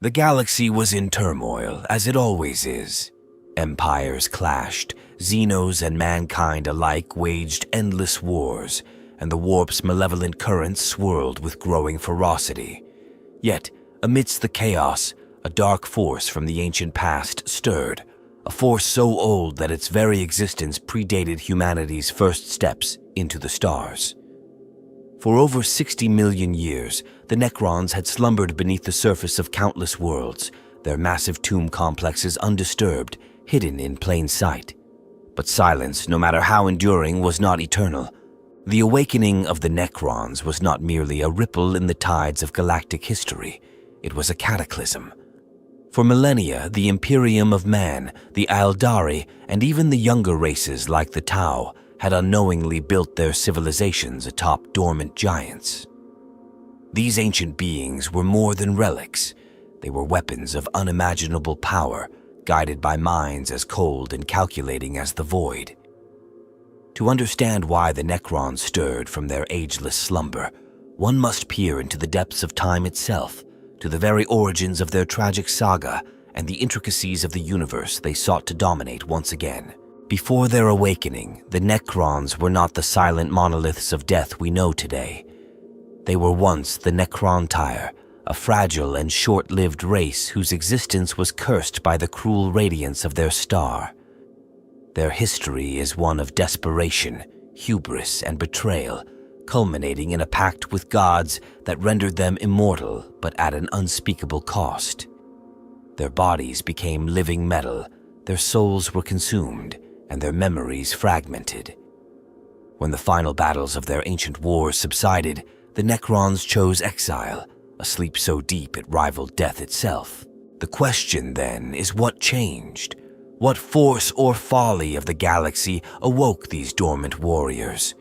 The galaxy was in turmoil, as it always is. Empires clashed, xenos and mankind alike waged endless wars, and the warp's malevolent currents swirled with growing ferocity. Yet, amidst the chaos, a dark force from the ancient past stirred, a force so old that its very existence predated humanity's first steps into the stars. For over 60 million years, the Necrons had slumbered beneath the surface of countless worlds, their massive tomb complexes undisturbed, hidden in plain sight. But silence, no matter how enduring, was not eternal. The awakening of the Necrons was not merely a ripple in the tides of galactic history. It was a cataclysm. For millennia, the Imperium of Man, the Aeldari, and even the younger races like the Tau had unknowingly built their civilizations atop dormant giants. These ancient beings were more than relics. They were weapons of unimaginable power, guided by minds as cold and calculating as the void. To understand why the Necrons stirred from their ageless slumber, one must peer into the depths of time itself, to the very origins of their tragic saga and the intricacies of the universe they sought to dominate once again. Before their awakening, the Necrons were not the silent monoliths of death we know today. They were once the Necrontire, a fragile and short-lived race whose existence was cursed by the cruel radiance of their star. Their history is one of desperation, hubris, and betrayal, culminating in a pact with gods that rendered them immortal but at an unspeakable cost. Their bodies became living metal, their souls were consumed, and their memories fragmented. When the final battles of their ancient wars subsided, the Necrons chose exile, a sleep so deep it rivaled death itself. The question, then, is what changed? What force or folly of the galaxy awoke these dormant warriors?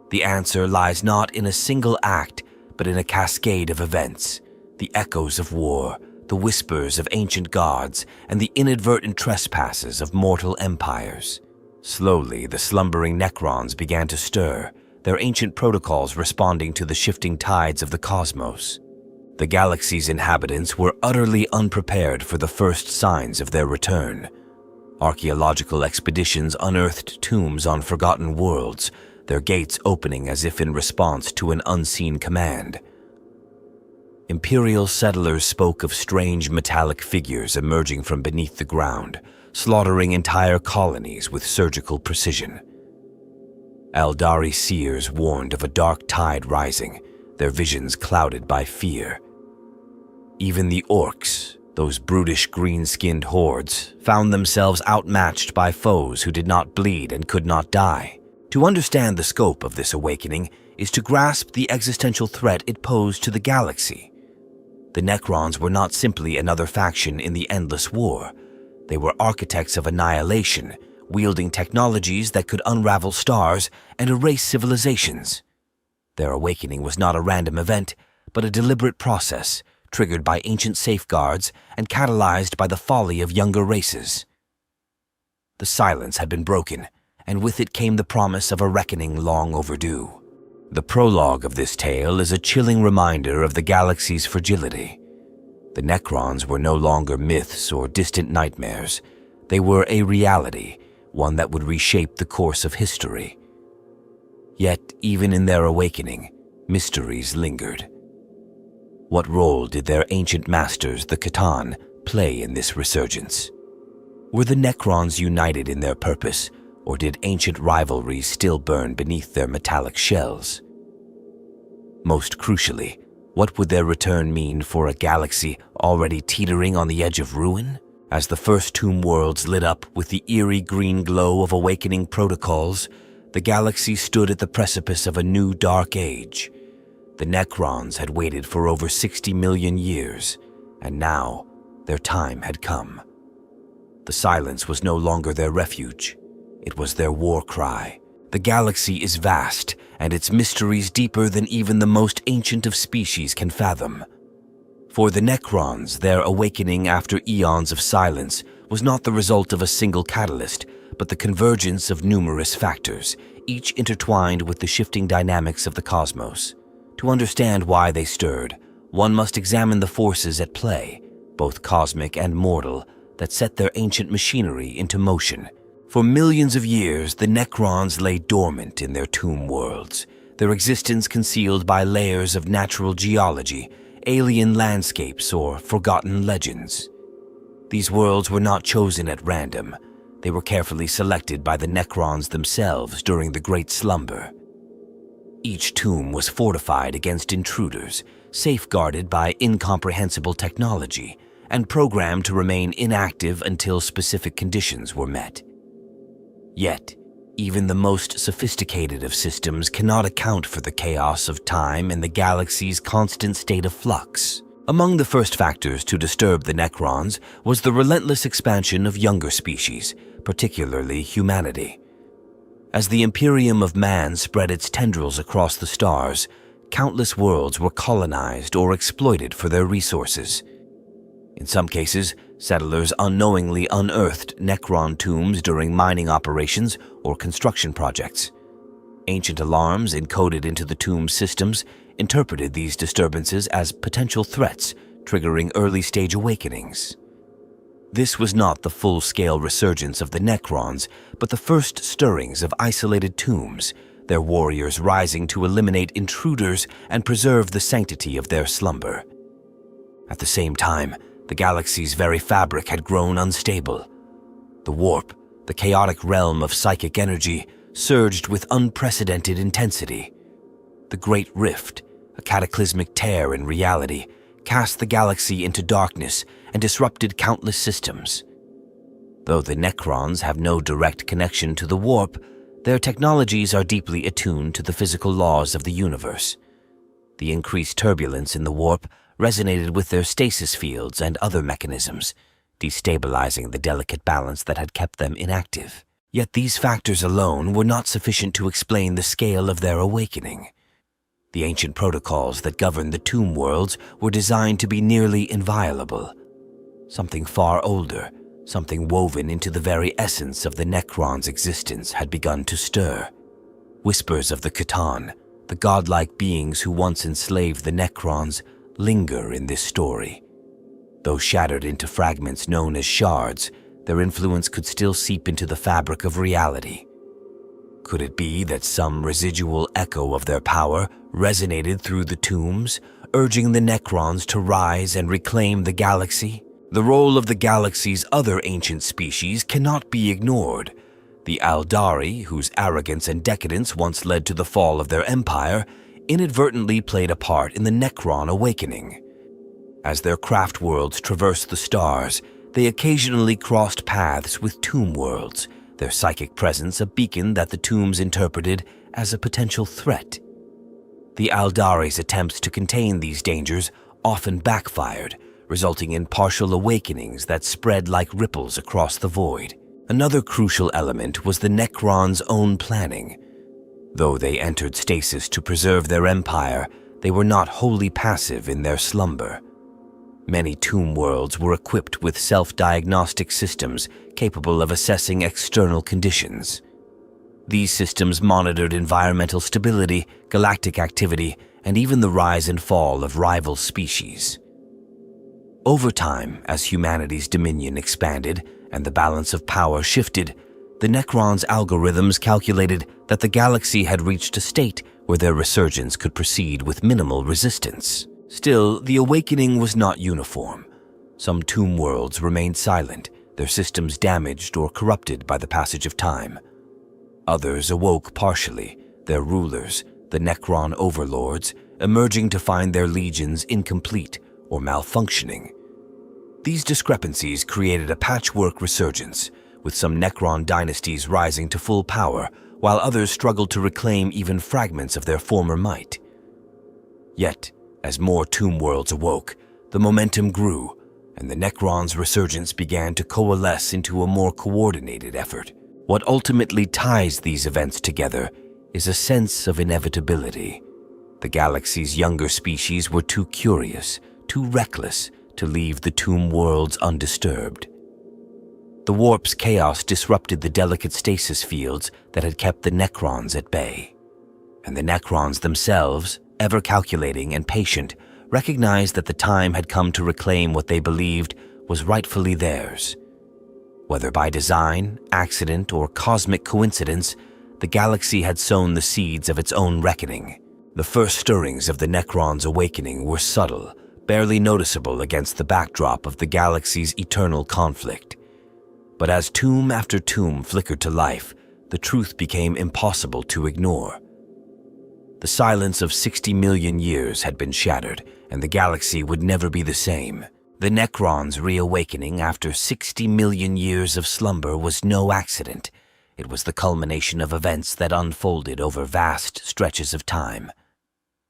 The answer lies not in a single act, but in a cascade of events, the echoes of war, the whispers of ancient gods, and the inadvertent trespasses of mortal empires. Slowly, the slumbering Necrons began to stir, their ancient protocols responding to the shifting tides of the cosmos. The galaxy's inhabitants were utterly unprepared for the first signs of their return. Archaeological expeditions unearthed tombs on forgotten worlds, their gates opening as if in response to an unseen command. Imperial settlers spoke of strange metallic figures emerging from beneath the ground, slaughtering entire colonies with surgical precision. Aeldari seers warned of a dark tide rising, their visions clouded by fear. Even the orcs, those brutish green-skinned hordes, found themselves outmatched by foes who did not bleed and could not die. To understand the scope of this awakening is to grasp the existential threat it posed to the galaxy. The Necrons were not simply another faction in the endless war. They were architects of annihilation, wielding technologies that could unravel stars and erase civilizations. Their awakening was not a random event, but a deliberate process, triggered by ancient safeguards and catalyzed by the folly of younger races. The silence had been broken, and with it came the promise of a reckoning long overdue. The prologue of this tale is a chilling reminder of the galaxy's fragility. The Necrons were no longer myths or distant nightmares. They were a reality, one that would reshape the course of history. Yet, even in their awakening, mysteries lingered. What role did their ancient masters, the Catan, play in this resurgence? Were the Necrons united in their purpose, or did ancient rivalries still burn beneath their metallic shells? Most crucially, what would their return mean for a galaxy already teetering on the edge of ruin? As the first tomb worlds lit up with the eerie green glow of awakening protocols, the galaxy stood at the precipice of a new dark age. The Necrons had waited for over 60 million years, and now their time had come. The silence was no longer their refuge. It was their war cry. The galaxy is vast, and its mysteries deeper than even the most ancient of species can fathom. For the Necrons, their awakening after eons of silence was not the result of a single catalyst, but the convergence of numerous factors, each intertwined with the shifting dynamics of the cosmos. To understand why they stirred, one must examine the forces at play, both cosmic and mortal, that set their ancient machinery into motion. For millions of years, the Necrons lay dormant in their tomb worlds, their existence concealed by layers of natural geology, alien landscapes, or forgotten legends. These worlds were not chosen at random. They were carefully selected by the Necrons themselves during the Great Slumber. Each tomb was fortified against intruders, safeguarded by incomprehensible technology, and programmed to remain inactive until specific conditions were met. Yet, even the most sophisticated of systems cannot account for the chaos of time and the galaxy's constant state of flux. Among the first factors to disturb the Necrons was the relentless expansion of younger species, particularly humanity. As the Imperium of Man spread its tendrils across the stars, countless worlds were colonized or exploited for their resources. In some cases, settlers unknowingly unearthed Necron tombs during mining operations or construction projects. Ancient alarms encoded into the tomb systems interpreted these disturbances as potential threats, triggering early-stage awakenings. This was not the full-scale resurgence of the Necrons, but the first stirrings of isolated tombs, their warriors rising to eliminate intruders and preserve the sanctity of their slumber. At the same time, the galaxy's very fabric had grown unstable. The warp, the chaotic realm of psychic energy, surged with unprecedented intensity. The Great Rift, a cataclysmic tear in reality, cast the galaxy into darkness and disrupted countless systems. Though the Necrons have no direct connection to the warp, their technologies are deeply attuned to the physical laws of the universe. The increased turbulence in the warp resonated with their stasis fields and other mechanisms, destabilizing the delicate balance that had kept them inactive. Yet these factors alone were not sufficient to explain the scale of their awakening. The ancient protocols that governed the tomb worlds were designed to be nearly inviolable. Something far older, something woven into the very essence of the Necrons' existence had begun to stir. Whispers of the Catan, the godlike beings who once enslaved the Necrons, linger in this story. Though shattered into fragments known as shards, their influence could still seep into the fabric of reality. Could it be that some residual echo of their power resonated through the tombs, urging the Necrons to rise and reclaim the galaxy? The role of the galaxy's other ancient species cannot be ignored. The Aldari, whose arrogance and decadence once led to the fall of their empire, inadvertently played a part in the Necron awakening. As their craft worlds traversed the stars, they occasionally crossed paths with tomb worlds, their psychic presence a beacon that the tombs interpreted as a potential threat. The Aldari's attempts to contain these dangers often backfired, resulting in partial awakenings that spread like ripples across the void. Another crucial element was the Necrons' own planning. Though they entered stasis to preserve their empire, they were not wholly passive in their slumber. Many tomb worlds were equipped with self-diagnostic systems capable of assessing external conditions. These systems monitored environmental stability, galactic activity, and even the rise and fall of rival species. Over time, as humanity's dominion expanded and the balance of power shifted, the Necrons' algorithms calculated that the galaxy had reached a state where their resurgence could proceed with minimal resistance. Still, the awakening was not uniform. Some tomb worlds remained silent, their systems damaged or corrupted by the passage of time. Others awoke partially, their rulers, the Necron overlords, emerging to find their legions incomplete or malfunctioning. These discrepancies created a patchwork resurgence, with some Necron dynasties rising to full power, while others struggled to reclaim even fragments of their former might. Yet, as more tomb worlds awoke, the momentum grew, and the Necrons' resurgence began to coalesce into a more coordinated effort. What ultimately ties these events together is a sense of inevitability. The galaxy's younger species were too curious, too reckless, to leave the tomb worlds undisturbed. The warp's chaos disrupted the delicate stasis fields that had kept the Necrons at bay. And the Necrons themselves, ever calculating and patient, recognized that the time had come to reclaim what they believed was rightfully theirs. Whether by design, accident, or cosmic coincidence, the galaxy had sown the seeds of its own reckoning. The first stirrings of the Necrons' awakening were subtle, barely noticeable against the backdrop of the galaxy's eternal conflict. But as tomb after tomb flickered to life, the truth became impossible to ignore. The silence of 60 million years had been shattered, and the galaxy would never be the same. The Necrons' reawakening after 60 million years of slumber was no accident. It was the culmination of events that unfolded over vast stretches of time.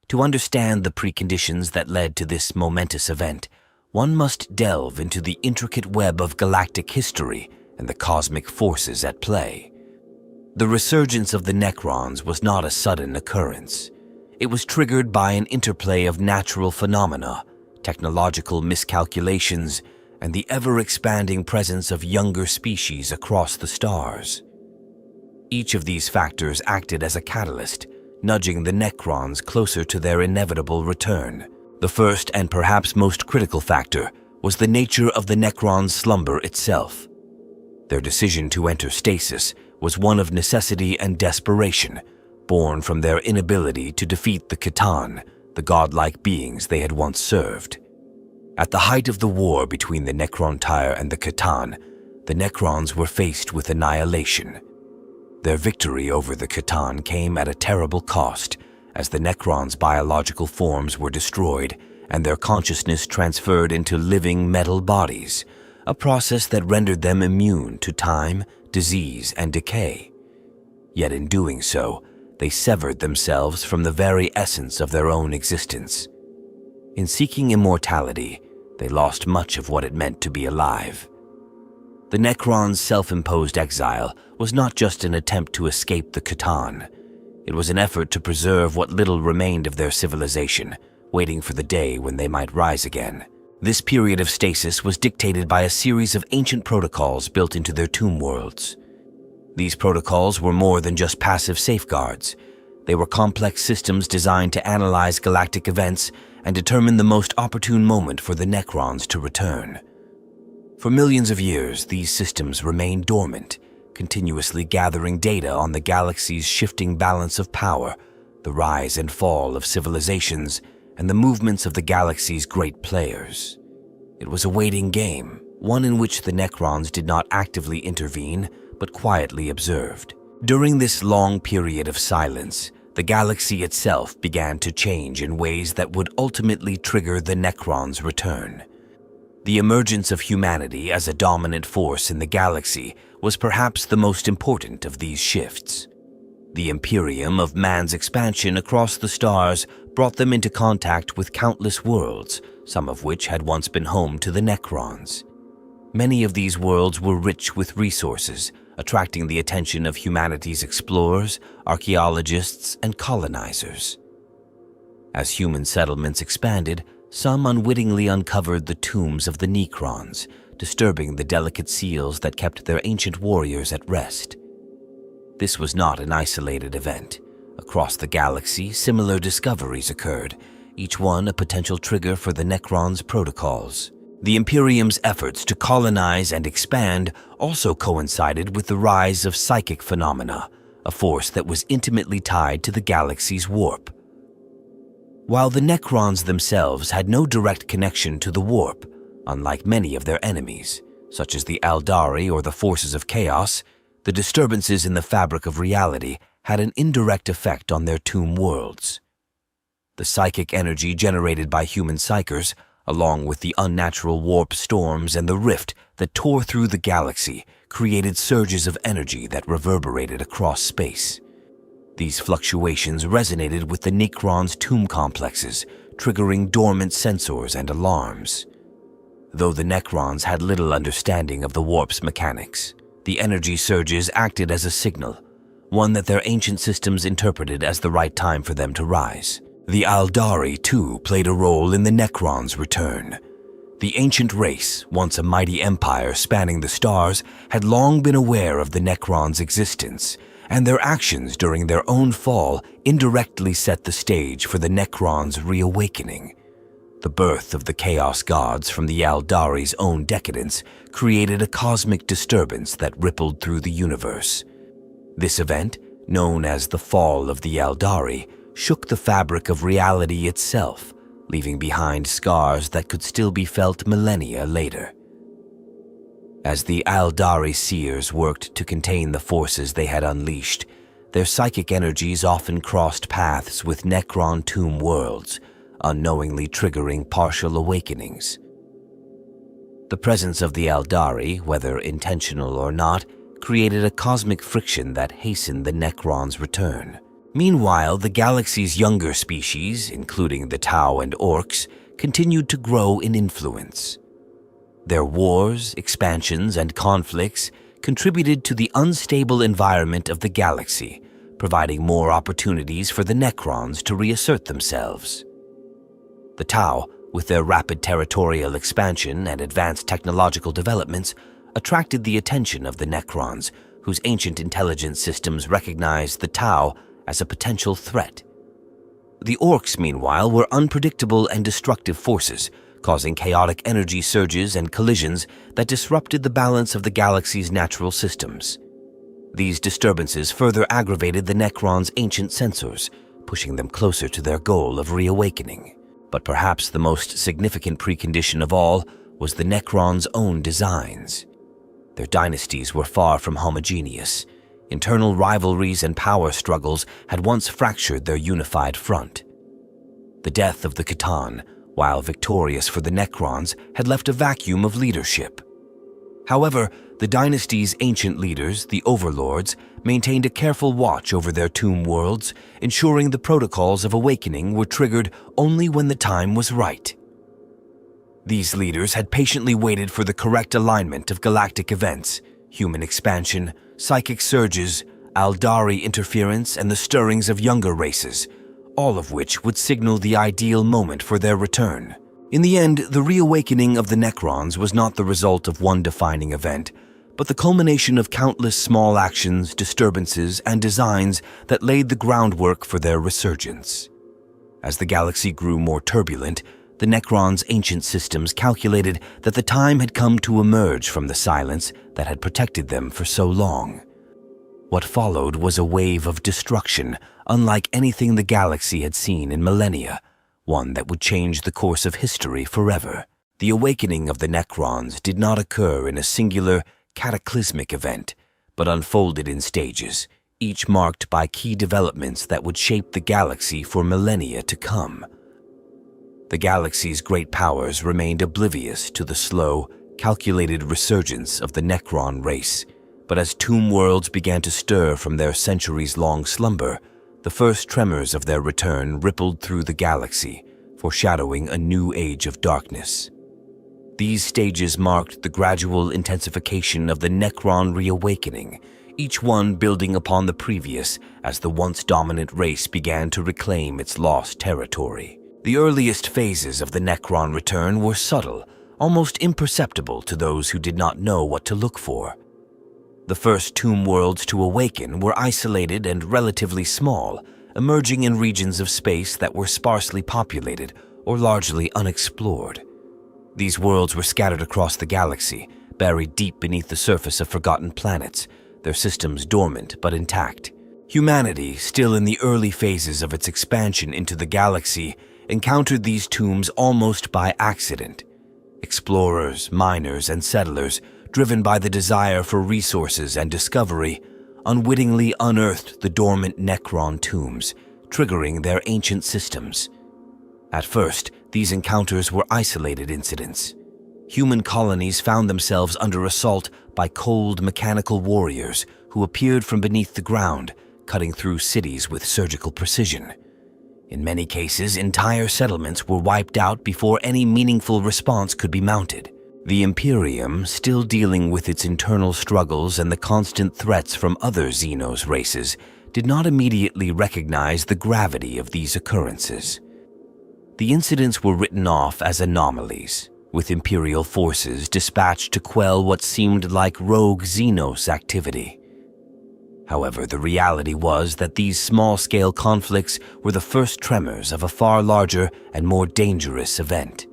To understand the preconditions that led to this momentous event, one must delve into the intricate web of galactic history and the cosmic forces at play. The resurgence of the Necrons was not a sudden occurrence. It was triggered by an interplay of natural phenomena, technological miscalculations, and the ever-expanding presence of younger species across the stars. Each of these factors acted as a catalyst, nudging the Necrons closer to their inevitable return. The first and perhaps most critical factor was the nature of the Necrons' slumber itself. Their decision to enter stasis was one of necessity and desperation, born from their inability to defeat the C'tan, the godlike beings they had once served. At the height of the war between the Necrontyre and the C'tan, the Necrons were faced with annihilation. Their victory over the C'tan came at a terrible cost, as the Necrons' biological forms were destroyed and their consciousness transferred into living metal bodies, a process that rendered them immune to time, disease, and decay. Yet in doing so, they severed themselves from the very essence of their own existence. In seeking immortality, they lost much of what it meant to be alive. The Necrons' self-imposed exile was not just an attempt to escape the C'tan. It was an effort to preserve what little remained of their civilization, waiting for the day when they might rise again. This period of stasis was dictated by a series of ancient protocols built into their tomb worlds. These protocols were more than just passive safeguards. They were complex systems designed to analyze galactic events and determine the most opportune moment for the Necrons to return. For millions of years, these systems remained dormant, continuously gathering data on the galaxy's shifting balance of power, the rise and fall of civilizations, and the movements of the galaxy's great players. It was a waiting game, one in which the Necrons did not actively intervene, but quietly observed. During this long period of silence, the galaxy itself began to change in ways that would ultimately trigger the Necrons' return. The emergence of humanity as a dominant force in the galaxy was perhaps the most important of these shifts. The imperium of man's expansion across the stars brought them into contact with countless worlds, some of which had once been home to the Necrons. Many of these worlds were rich with resources, attracting the attention of humanity's explorers, archaeologists, and colonizers. As human settlements expanded, some unwittingly uncovered the tombs of the Necrons, disturbing the delicate seals that kept their ancient warriors at rest. This was not an isolated event. Across the galaxy, similar discoveries occurred, each one a potential trigger for the Necrons' protocols. The Imperium's efforts to colonize and expand also coincided with the rise of psychic phenomena, a force that was intimately tied to the galaxy's warp. While the Necrons themselves had no direct connection to the warp, unlike many of their enemies, such as the Aldari or the forces of chaos, the disturbances in the fabric of reality had an indirect effect on their tomb worlds. The psychic energy generated by human psykers, along with the unnatural warp storms and the rift that tore through the galaxy, created surges of energy that reverberated across space. These fluctuations resonated with the Necrons' tomb complexes, triggering dormant sensors and alarms. Though the Necrons had little understanding of the warp's mechanics, the energy surges acted as a signal, one that their ancient systems interpreted as the right time for them to rise. The Aldari, too, played a role in the Necrons' return. The ancient race, once a mighty empire spanning the stars, had long been aware of the Necrons' existence, and their actions during their own fall indirectly set the stage for the Necrons' reawakening. The birth of the Chaos Gods from the Eldari's own decadence created a cosmic disturbance that rippled through the universe. This event, known as the Fall of the Eldari, shook the fabric of reality itself, leaving behind scars that could still be felt millennia later. As the Eldari seers worked to contain the forces they had unleashed, their psychic energies often crossed paths with necron tomb worlds, unknowingly triggering partial awakenings. The presence of the Eldari, whether intentional or not, created a cosmic friction that hastened the necron's return. Meanwhile, the galaxy's younger species, including the Tau and Orcs, continued to grow in influence. Their wars, expansions, and conflicts contributed to the unstable environment of the galaxy, providing more opportunities for the necrons to reassert themselves. The Tau, with their rapid territorial expansion and advanced technological developments, attracted the attention of the necrons, whose ancient intelligence systems recognized the Tau as a potential threat. The Orcs, meanwhile, were unpredictable and destructive forces, causing chaotic energy surges and collisions that disrupted the balance of the galaxy's natural systems. These disturbances further aggravated the necrons' ancient sensors, pushing them closer to their goal of reawakening. But perhaps the most significant precondition of all was the necrons' own designs. Their dynasties were far from homogeneous. Internal rivalries and power struggles had once fractured their unified front. The death of the Catan, while victorious for the necrons, had left a vacuum of leadership. However, the dynasty's ancient leaders, the overlords, maintained a careful watch over their tomb worlds, ensuring the protocols of awakening were triggered only when the time was right. These leaders had patiently waited for the correct alignment of galactic events, human expansion, psychic surges, Eldari interference, and the stirrings of younger races, all of which would signal the ideal moment for their return. In the end, the reawakening of the necrons was not the result of one defining event, but the culmination of countless small actions, disturbances, and designs that laid the groundwork for their resurgence. As the galaxy grew more turbulent, the necrons' ancient systems calculated that the time had come to emerge from the silence that had protected them for so long. What followed was a wave of destruction, unlike anything the galaxy had seen in millennia, one that would change the course of history forever. The awakening of the necrons did not occur in a singular, cataclysmic event, but unfolded in stages, each marked by key developments that would shape the galaxy for millennia to come. The galaxy's great powers remained oblivious to the slow, calculated resurgence of the necron race, but as tomb worlds began to stir from their centuries-long slumber, the first tremors of their return rippled through the galaxy, foreshadowing a new age of darkness. These stages marked the gradual intensification of the necron reawakening, each one building upon the previous as the once dominant race began to reclaim its lost territory. The earliest phases of the necron return were subtle, almost imperceptible to those who did not know what to look for. The first tomb worlds to awaken were isolated and relatively small, emerging in regions of space that were sparsely populated or largely unexplored. These worlds were scattered across the galaxy, buried deep beneath the surface of forgotten planets, their systems dormant but intact. Humanity, still in the early phases of its expansion into the galaxy, encountered these tombs almost by accident. Explorers, miners, and settlers, driven by the desire for resources and discovery, unwittingly unearthed the dormant necron tombs, triggering their ancient systems. At first, these encounters were isolated incidents. Human colonies found themselves under assault by cold mechanical warriors who appeared from beneath the ground, cutting through cities with surgical precision. In many cases, entire settlements were wiped out before any meaningful response could be mounted. The Imperium, still dealing with its internal struggles and the constant threats from other xenos races, did not immediately recognize the gravity of these occurrences. The incidents were written off as anomalies, with Imperial forces dispatched to quell what seemed like rogue xenos activity. However, the reality was that these small-scale conflicts were the first tremors of a far larger and more dangerous event.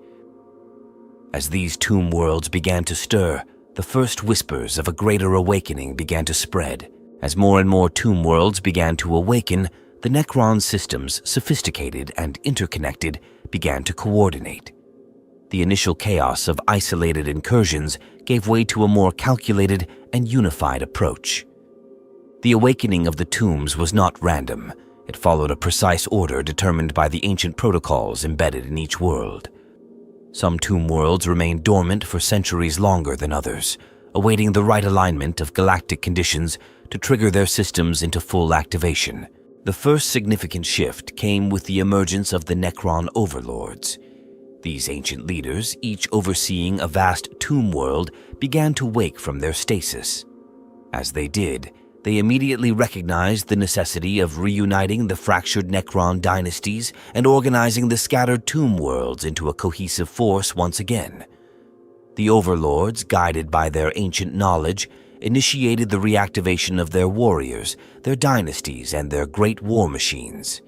As these tomb worlds began to stir, the first whispers of a greater awakening began to spread. As more and more tomb worlds began to awaken, the necron systems, sophisticated and interconnected, began to coordinate. The initial chaos of isolated incursions gave way to a more calculated and unified approach. The awakening of the tombs was not random. It followed a precise order determined by the ancient protocols embedded in each world. Some tomb worlds remained dormant for centuries longer than others, awaiting the right alignment of galactic conditions to trigger their systems into full activation. The first significant shift came with the emergence of the Necron overlords. These ancient leaders, each overseeing a vast tomb world, began to wake from their stasis. As they did, they immediately recognized the necessity of reuniting the fractured Necron dynasties and organizing the scattered tomb worlds into a cohesive force once again. The overlords, guided by their ancient knowledge, initiated the reactivation of their warriors, their dynasties, and their great war machines.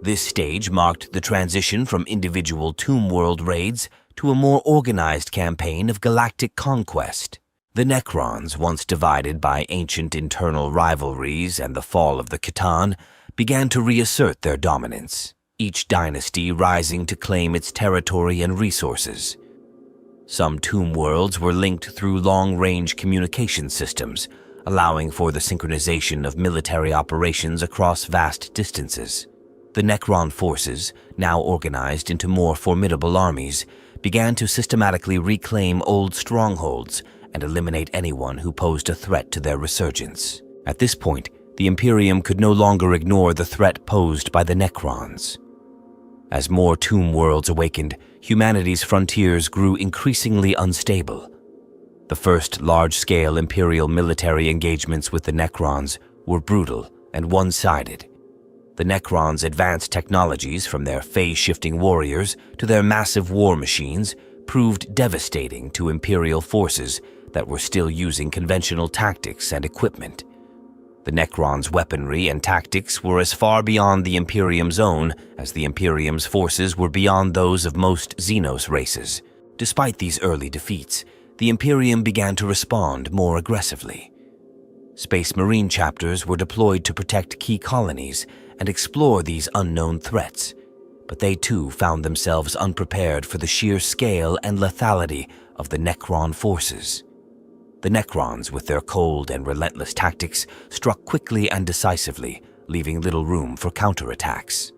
This stage marked the transition from individual tomb world raids to a more organized campaign of galactic conquest. The Necrons, once divided by ancient internal rivalries and the fall of the Khitan, began to reassert their dominance, each dynasty rising to claim its territory and resources. Some tomb worlds were linked through long-range communication systems, allowing for the synchronization of military operations across vast distances. The Necron forces, now organized into more formidable armies, began to systematically reclaim old strongholds and eliminate anyone who posed a threat to their resurgence. At this point, the Imperium could no longer ignore the threat posed by the Necrons. As more tomb worlds awakened, humanity's frontiers grew increasingly unstable. The first large-scale Imperial military engagements with the Necrons were brutal and one-sided. The Necrons' advanced technologies, from their phase-shifting warriors to their massive war machines, proved devastating to Imperial forces that were still using conventional tactics and equipment. The Necrons' weaponry and tactics were as far beyond the Imperium's own as the Imperium's forces were beyond those of most xenos races. Despite these early defeats, the Imperium began to respond more aggressively. Space Marine chapters were deployed to protect key colonies and explore these unknown threats, but they too found themselves unprepared for the sheer scale and lethality of the Necron forces. The Necrons, with their cold and relentless tactics, struck quickly and decisively, leaving little room for counterattacks.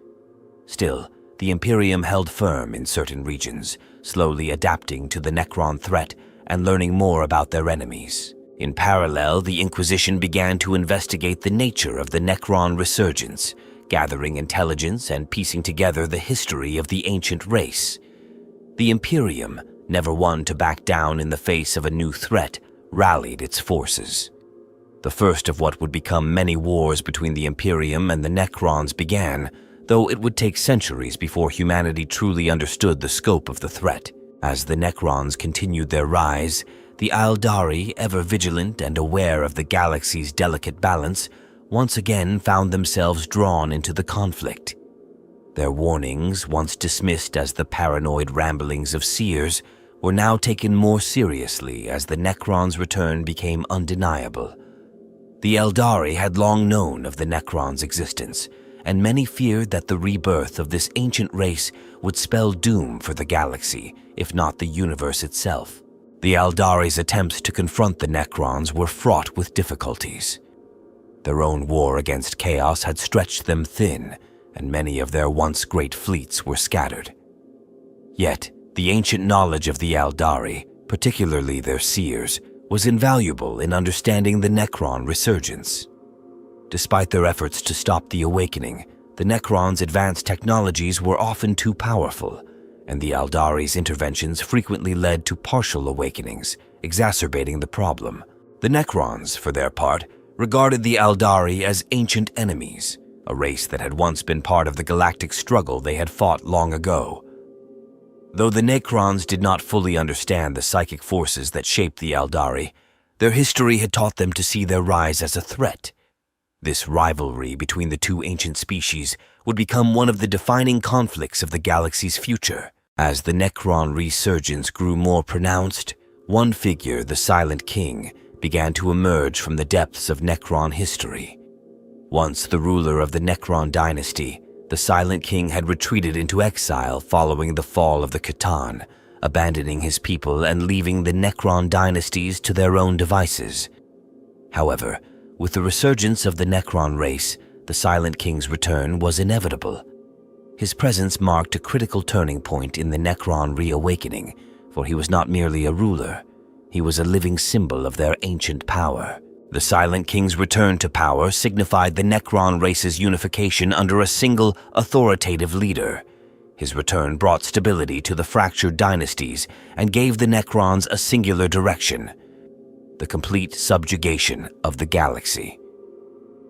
Still, the Imperium held firm in certain regions, slowly adapting to the Necron threat and learning more about their enemies. In parallel, the Inquisition began to investigate the nature of the Necron resurgence, gathering intelligence and piecing together the history of the ancient race. The Imperium, never one to back down in the face of a new threat, rallied its forces. The first of what would become many wars between the Imperium and the Necrons began, though it would take centuries before humanity truly understood the scope of the threat. As the Necrons continued their rise, the Aeldari, ever vigilant and aware of the galaxy's delicate balance, once again found themselves drawn into the conflict. Their warnings, once dismissed as the paranoid ramblings of seers, were now taken more seriously as the Necrons' return became undeniable. The Aeldari had long known of the Necrons' existence, and many feared that the rebirth of this ancient race would spell doom for the galaxy, if not the universe itself. The Aeldari's attempts to confront the Necrons were fraught with difficulties. Their own war against chaos had stretched them thin, and many of their once great fleets were scattered. Yet, the ancient knowledge of the Aeldari, particularly their seers, was invaluable in understanding the Necron resurgence. Despite their efforts to stop the awakening, the Necrons' advanced technologies were often too powerful, and the Aeldari's interventions frequently led to partial awakenings, exacerbating the problem. The Necrons, for their part, regarded the Aeldari as ancient enemies, a race that had once been part of the galactic struggle they had fought long ago. Though the Necrons did not fully understand the psychic forces that shaped the Aeldari, their history had taught them to see their rise as a threat, This rivalry between the two ancient species would become one of the defining conflicts of the galaxy's future. As the Necron resurgence grew more pronounced, one figure, the Silent King, began to emerge from the depths of Necron history. Once the ruler of the Necron dynasty, the Silent King had retreated into exile following the fall of the C'tan, abandoning his people and leaving the Necron dynasties to their own devices. However, with the resurgence of the Necron race, the Silent King's return was inevitable. His presence marked a critical turning point in the Necron reawakening, for he was not merely a ruler, he was a living symbol of their ancient power. The Silent King's return to power signified the Necron race's unification under a single, authoritative leader. His return brought stability to the fractured dynasties and gave the Necrons a singular direction: the complete subjugation of the galaxy.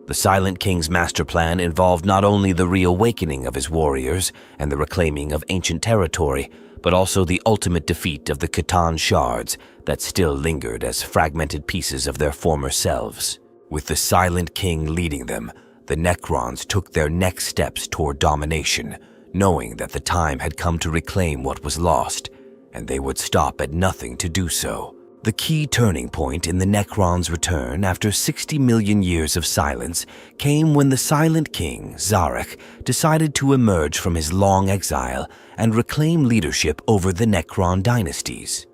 The Silent King's master plan involved not only the reawakening of his warriors and the reclaiming of ancient territory, but also the ultimate defeat of the C'tan shards that still lingered as fragmented pieces of their former selves. With the Silent King leading them, the Necrons took their next steps toward domination, knowing that the time had come to reclaim what was lost, and they would stop at nothing to do so. The key turning point in the Necrons' return after 60 million years of silence came when the Silent King, Zarek, decided to emerge from his long exile and reclaim leadership over the Necron dynasties.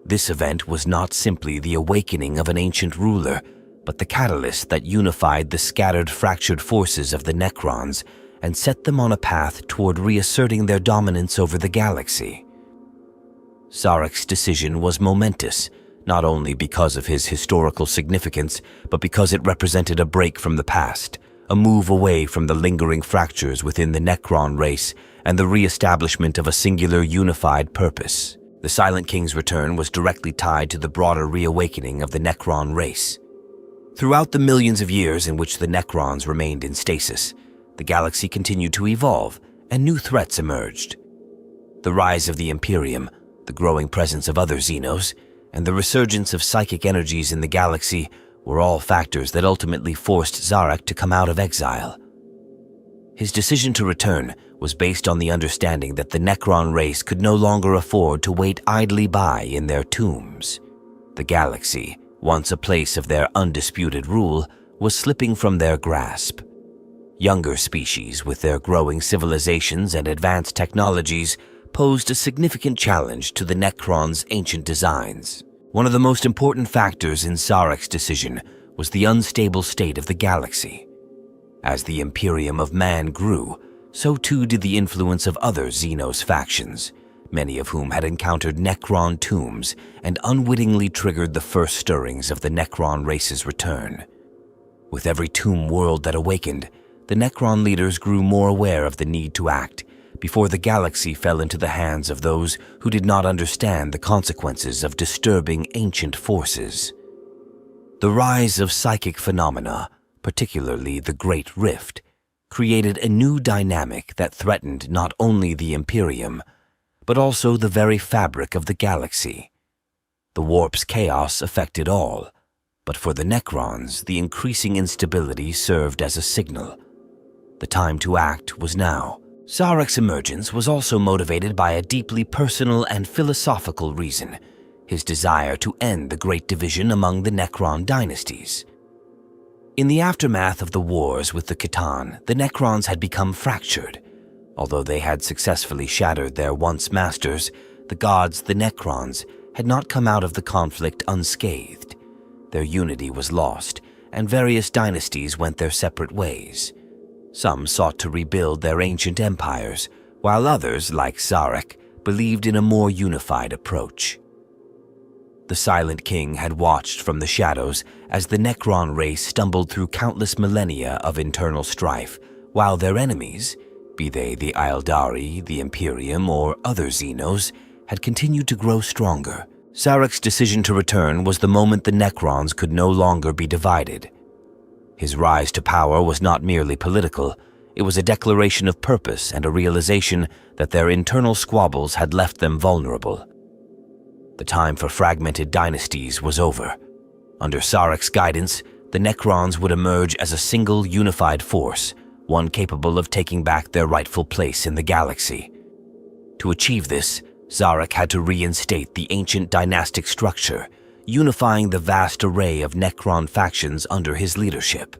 This event was not simply the awakening of an ancient ruler, but the catalyst that unified the scattered, fractured forces of the Necrons and set them on a path toward reasserting their dominance over the galaxy. Zarek's decision was momentous, not only because of his historical significance, but because it represented a break from the past, a move away from the lingering fractures within the Necron race and the re-establishment of a singular unified purpose. The Silent King's return was directly tied to the broader reawakening of the Necron race. Throughout the millions of years in which the Necrons remained in stasis, the galaxy continued to evolve and new threats emerged. The rise of the Imperium, the growing presence of other xenos, and the resurgence of psychic energies in the galaxy were all factors that ultimately forced Zarek to come out of exile. His decision to return was based on the understanding that the Necron race could no longer afford to wait idly by in their tombs. The galaxy, once a place of their undisputed rule, was slipping from their grasp. Younger species, with their growing civilizations and advanced technologies, posed a significant challenge to the Necrons' ancient designs. One of the most important factors in Zarek's decision was the unstable state of the galaxy. As the Imperium of Man grew, so too did the influence of other xenos factions, many of whom had encountered Necron tombs and unwittingly triggered the first stirrings of the Necron race's return. With every tomb world that awakened, the Necron leaders grew more aware of the need to act before the galaxy fell into the hands of those who did not understand the consequences of disturbing ancient forces. The rise of psychic phenomena, particularly the Great Rift, created a new dynamic that threatened not only the Imperium, but also the very fabric of the galaxy. The warp's chaos affected all, but for the Necrons, the increasing instability served as a signal. The time to act was now. Zarek's emergence was also motivated by a deeply personal and philosophical reason: his desire to end the great division among the Necron dynasties. In the aftermath of the wars with the C'tan, the Necrons had become fractured. Although they had successfully shattered their once masters, the gods, the Necrons, had not come out of the conflict unscathed. Their unity was lost, and various dynasties went their separate ways. Some sought to rebuild their ancient empires, while others, like Zarek, believed in a more unified approach. The Silent King had watched from the shadows as the Necron race stumbled through countless millennia of internal strife, while their enemies, be they the Aeldari, the Imperium, or other xenos, had continued to grow stronger. Zarek's decision to return was the moment the Necrons could no longer be divided. His rise to power was not merely political, it was a declaration of purpose and a realization that their internal squabbles had left them vulnerable. The time for fragmented dynasties was over. Under Zarek's guidance, the Necrons would emerge as a single unified force, one capable of taking back their rightful place in the galaxy. To achieve this, Zarek had to reinstate the ancient dynastic structure, unifying the vast array of Necron factions under his leadership.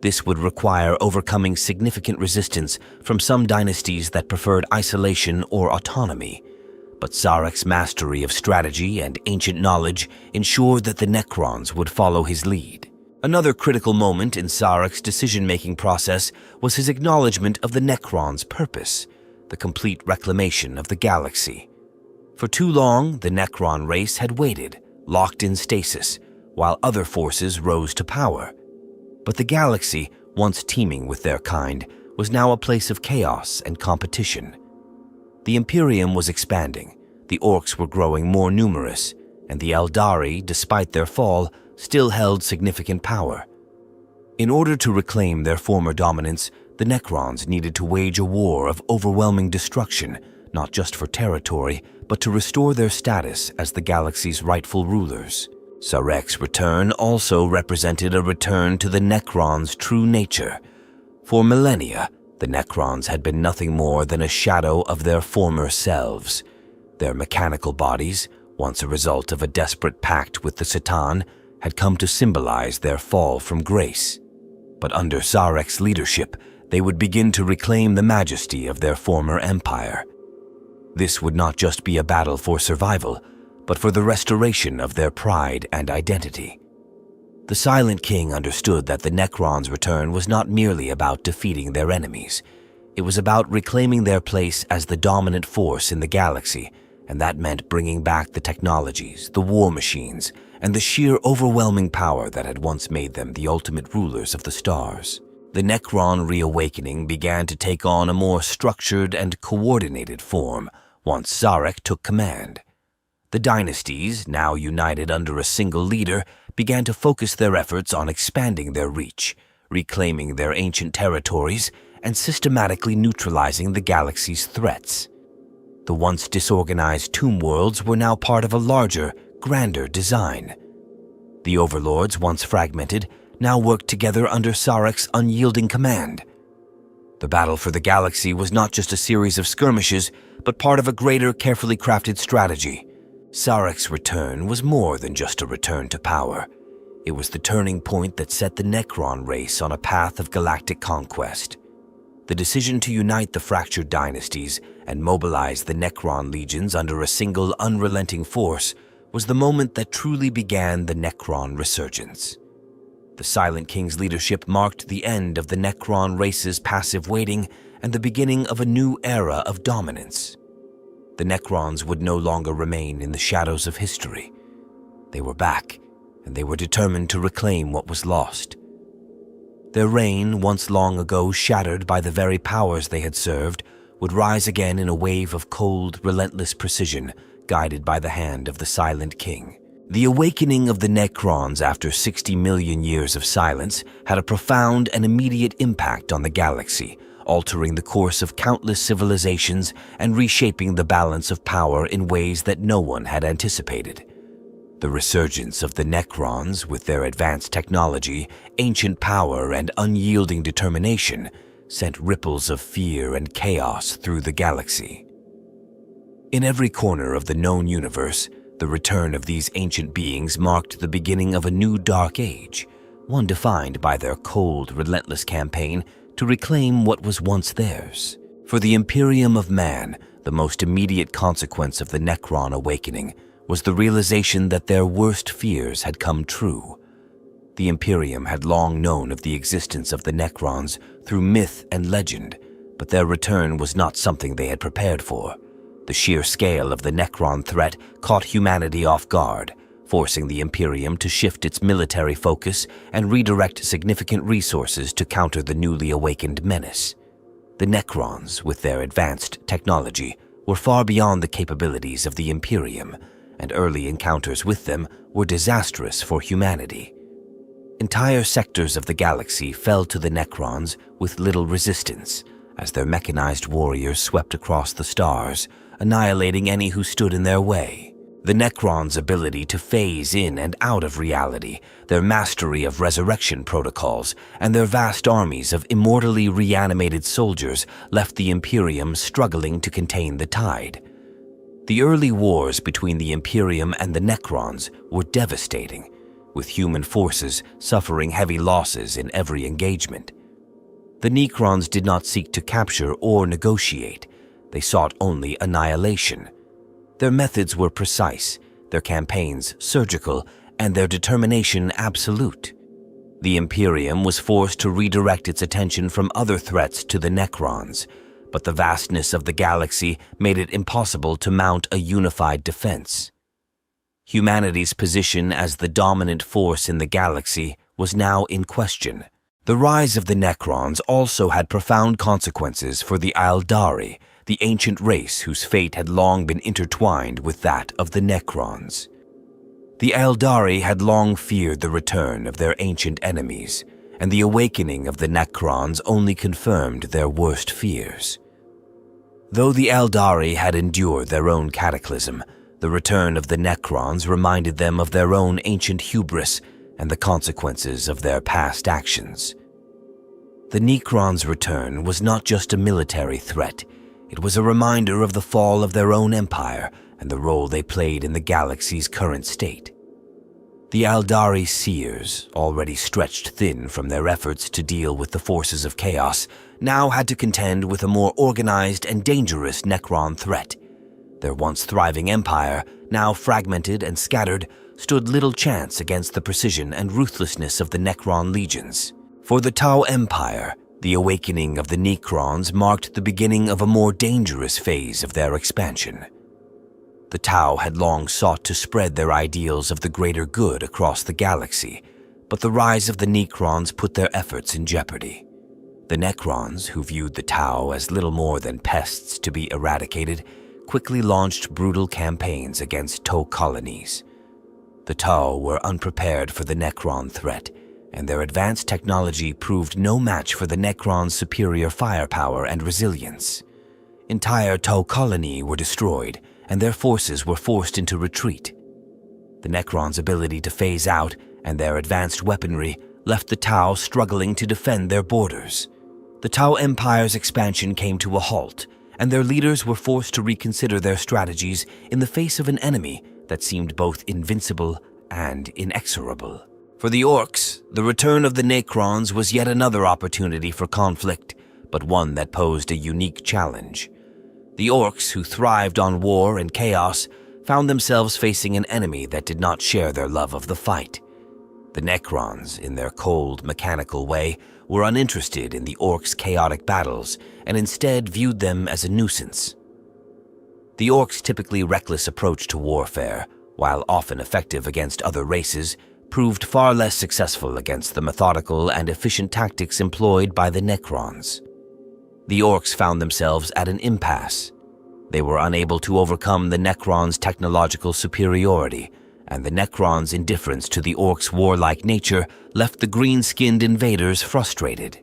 This would require overcoming significant resistance from some dynasties that preferred isolation or autonomy, but Zarek's mastery of strategy and ancient knowledge ensured that the Necrons would follow his lead. Another critical moment in Zarek's decision-making process was his acknowledgement of the Necrons' purpose, the complete reclamation of the galaxy. For too long, the Necron race had waited, locked in stasis, while other forces rose to power. But the galaxy, once teeming with their kind, was now a place of chaos and competition. The Imperium was expanding, the Orcs were growing more numerous, and the Eldari, despite their fall, still held significant power. In order to reclaim their former dominance, the Necrons needed to wage a war of overwhelming destruction, not just for territory, but to restore their status as the galaxy's rightful rulers. Zarek's return also represented a return to the Necrons' true nature. For millennia, the Necrons had been nothing more than a shadow of their former selves. Their mechanical bodies, once a result of a desperate pact with the Satan, had come to symbolize their fall from grace. But under Zarek's leadership, they would begin to reclaim the majesty of their former empire. This would not just be a battle for survival, but for the restoration of their pride and identity. The Silent King understood that the Necrons' return was not merely about defeating their enemies. It was about reclaiming their place as the dominant force in the galaxy, and that meant bringing back the technologies, the war machines, and the sheer overwhelming power that had once made them the ultimate rulers of the stars. The Necron reawakening began to take on a more structured and coordinated form once Zarek took command. The dynasties, now united under a single leader, began to focus their efforts on expanding their reach, reclaiming their ancient territories, and systematically neutralizing the galaxy's threats. The once disorganized tomb worlds were now part of a larger, grander design. The overlords, once fragmented, now worked together under Zarek's unyielding command. The battle for the galaxy was not just a series of skirmishes, but part of a greater, carefully crafted strategy. Zarek's return was more than just a return to power. It was the turning point that set the Necron race on a path of galactic conquest. The decision to unite the fractured dynasties and mobilize the Necron legions under a single unrelenting force was the moment that truly began the Necron resurgence. The Silent King's leadership marked the end of the Necron race's passive waiting and the beginning of a new era of dominance. The Necrons would no longer remain in the shadows of history. They were back, and they were determined to reclaim what was lost. Their reign, once long ago shattered by the very powers they had served, would rise again in a wave of cold, relentless precision, guided by the hand of the Silent King. The awakening of the Necrons after 60 million years of silence had a profound and immediate impact on the galaxy, altering the course of countless civilizations and reshaping the balance of power in ways that no one had anticipated. The resurgence of the Necrons, with their advanced technology, ancient power, and unyielding determination, sent ripples of fear and chaos through the galaxy. In every corner of the known universe, the return of these ancient beings marked the beginning of a new dark age, one defined by their cold, relentless campaign to reclaim what was once theirs. For the Imperium of Man, the most immediate consequence of the Necron awakening was the realization that their worst fears had come true. The Imperium had long known of the existence of the Necrons through myth and legend, but their return was not something they had prepared for. The sheer scale of the Necron threat caught humanity off guard, forcing the Imperium to shift its military focus and redirect significant resources to counter the newly awakened menace. The Necrons, with their advanced technology, were far beyond the capabilities of the Imperium, and early encounters with them were disastrous for humanity. Entire sectors of the galaxy fell to the Necrons with little resistance, as their mechanized warriors swept across the stars, annihilating any who stood in their way. The Necrons' ability to phase in and out of reality, their mastery of resurrection protocols, and their vast armies of immortally reanimated soldiers left the Imperium struggling to contain the tide. The early wars between the Imperium and the Necrons were devastating, with human forces suffering heavy losses in every engagement. The Necrons did not seek to capture or negotiate. They sought only annihilation. Their methods were precise, their campaigns surgical, and their determination absolute. The Imperium was forced to redirect its attention from other threats to the Necrons, but the vastness of the galaxy made it impossible to mount a unified defense. Humanity's position as the dominant force in the galaxy was now in question. The rise of the Necrons also had profound consequences for the Aeldari, the ancient race whose fate had long been intertwined with that of the Necrons. The Aeldari had long feared the return of their ancient enemies, and the awakening of the Necrons only confirmed their worst fears. Though the Aeldari had endured their own cataclysm, the return of the Necrons reminded them of their own ancient hubris and the consequences of their past actions. The Necrons' return was not just a military threat. It was a reminder of the fall of their own empire and the role they played in the galaxy's current state. The Aeldari seers, already stretched thin from their efforts to deal with the forces of chaos, now had to contend with a more organized and dangerous Necron threat. Their once thriving empire, now fragmented and scattered, stood little chance against the precision and ruthlessness of the Necron legions. For the Tau Empire, the awakening of the Necrons marked the beginning of a more dangerous phase of their expansion. The Tau had long sought to spread their ideals of the greater good across the galaxy, but the rise of the Necrons put their efforts in jeopardy. The Necrons, who viewed the Tau as little more than pests to be eradicated, quickly launched brutal campaigns against Tau colonies. The Tau were unprepared for the Necron threat, and their advanced technology proved no match for the Necrons' superior firepower and resilience. Entire Tau colony were destroyed, and their forces were forced into retreat. The Necrons' ability to phase out and their advanced weaponry left the Tau struggling to defend their borders. The Tau Empire's expansion came to a halt, and their leaders were forced to reconsider their strategies in the face of an enemy that seemed both invincible and inexorable. For the Orcs, the return of the Necrons was yet another opportunity for conflict, but one that posed a unique challenge. The Orcs, who thrived on war and chaos, found themselves facing an enemy that did not share their love of the fight. The Necrons, in their cold, mechanical way, were uninterested in the Orcs' chaotic battles and instead viewed them as a nuisance. The Orcs' typically reckless approach to warfare, while often effective against other races, proved far less successful against the methodical and efficient tactics employed by the Necrons. The Orcs found themselves at an impasse. They were unable to overcome the Necrons' technological superiority, and the Necrons' indifference to the Orcs' warlike nature left the green-skinned invaders frustrated.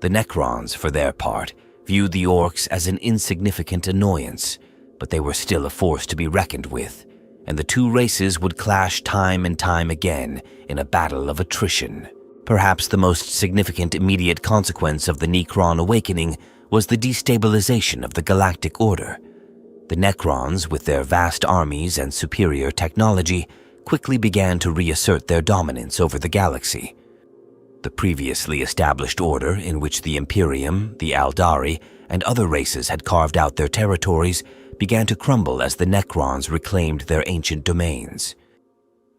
The Necrons, for their part, viewed the Orcs as an insignificant annoyance, but they were still a force to be reckoned with, and the two races would clash time and time again in a battle of attrition. Perhaps the most significant immediate consequence of the Necron awakening was the destabilization of the Galactic Order. The Necrons, with their vast armies and superior technology, quickly began to reassert their dominance over the galaxy. The previously established order, in which the Imperium, the Aeldari, and other races had carved out their territories, began to crumble as the Necrons reclaimed their ancient domains.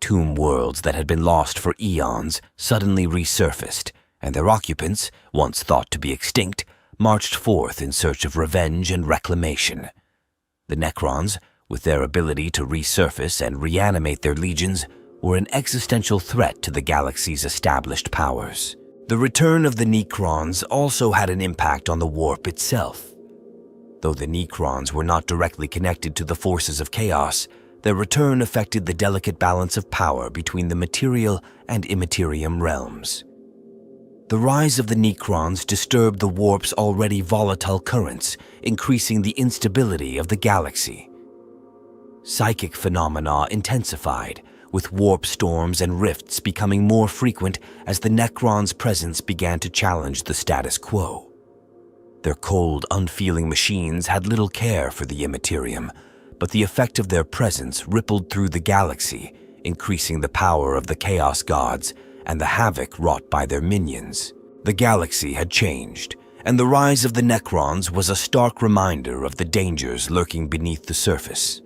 Tomb worlds that had been lost for eons suddenly resurfaced, and their occupants, once thought to be extinct, marched forth in search of revenge and reclamation. The Necrons, with their ability to resurface and reanimate their legions, were an existential threat to the galaxy's established powers. The return of the Necrons also had an impact on the warp itself. Though the Necrons were not directly connected to the forces of chaos, their return affected the delicate balance of power between the material and immaterium realms. The rise of the Necrons disturbed the warp's already volatile currents, increasing the instability of the galaxy. Psychic phenomena intensified, with warp storms and rifts becoming more frequent as the Necrons' presence began to challenge the status quo. Their cold, unfeeling machines had little care for the immaterium, but the effect of their presence rippled through the galaxy, increasing the power of the Chaos Gods and the havoc wrought by their minions. The galaxy had changed, and the rise of the Necrons was a stark reminder of the dangers lurking beneath the surface.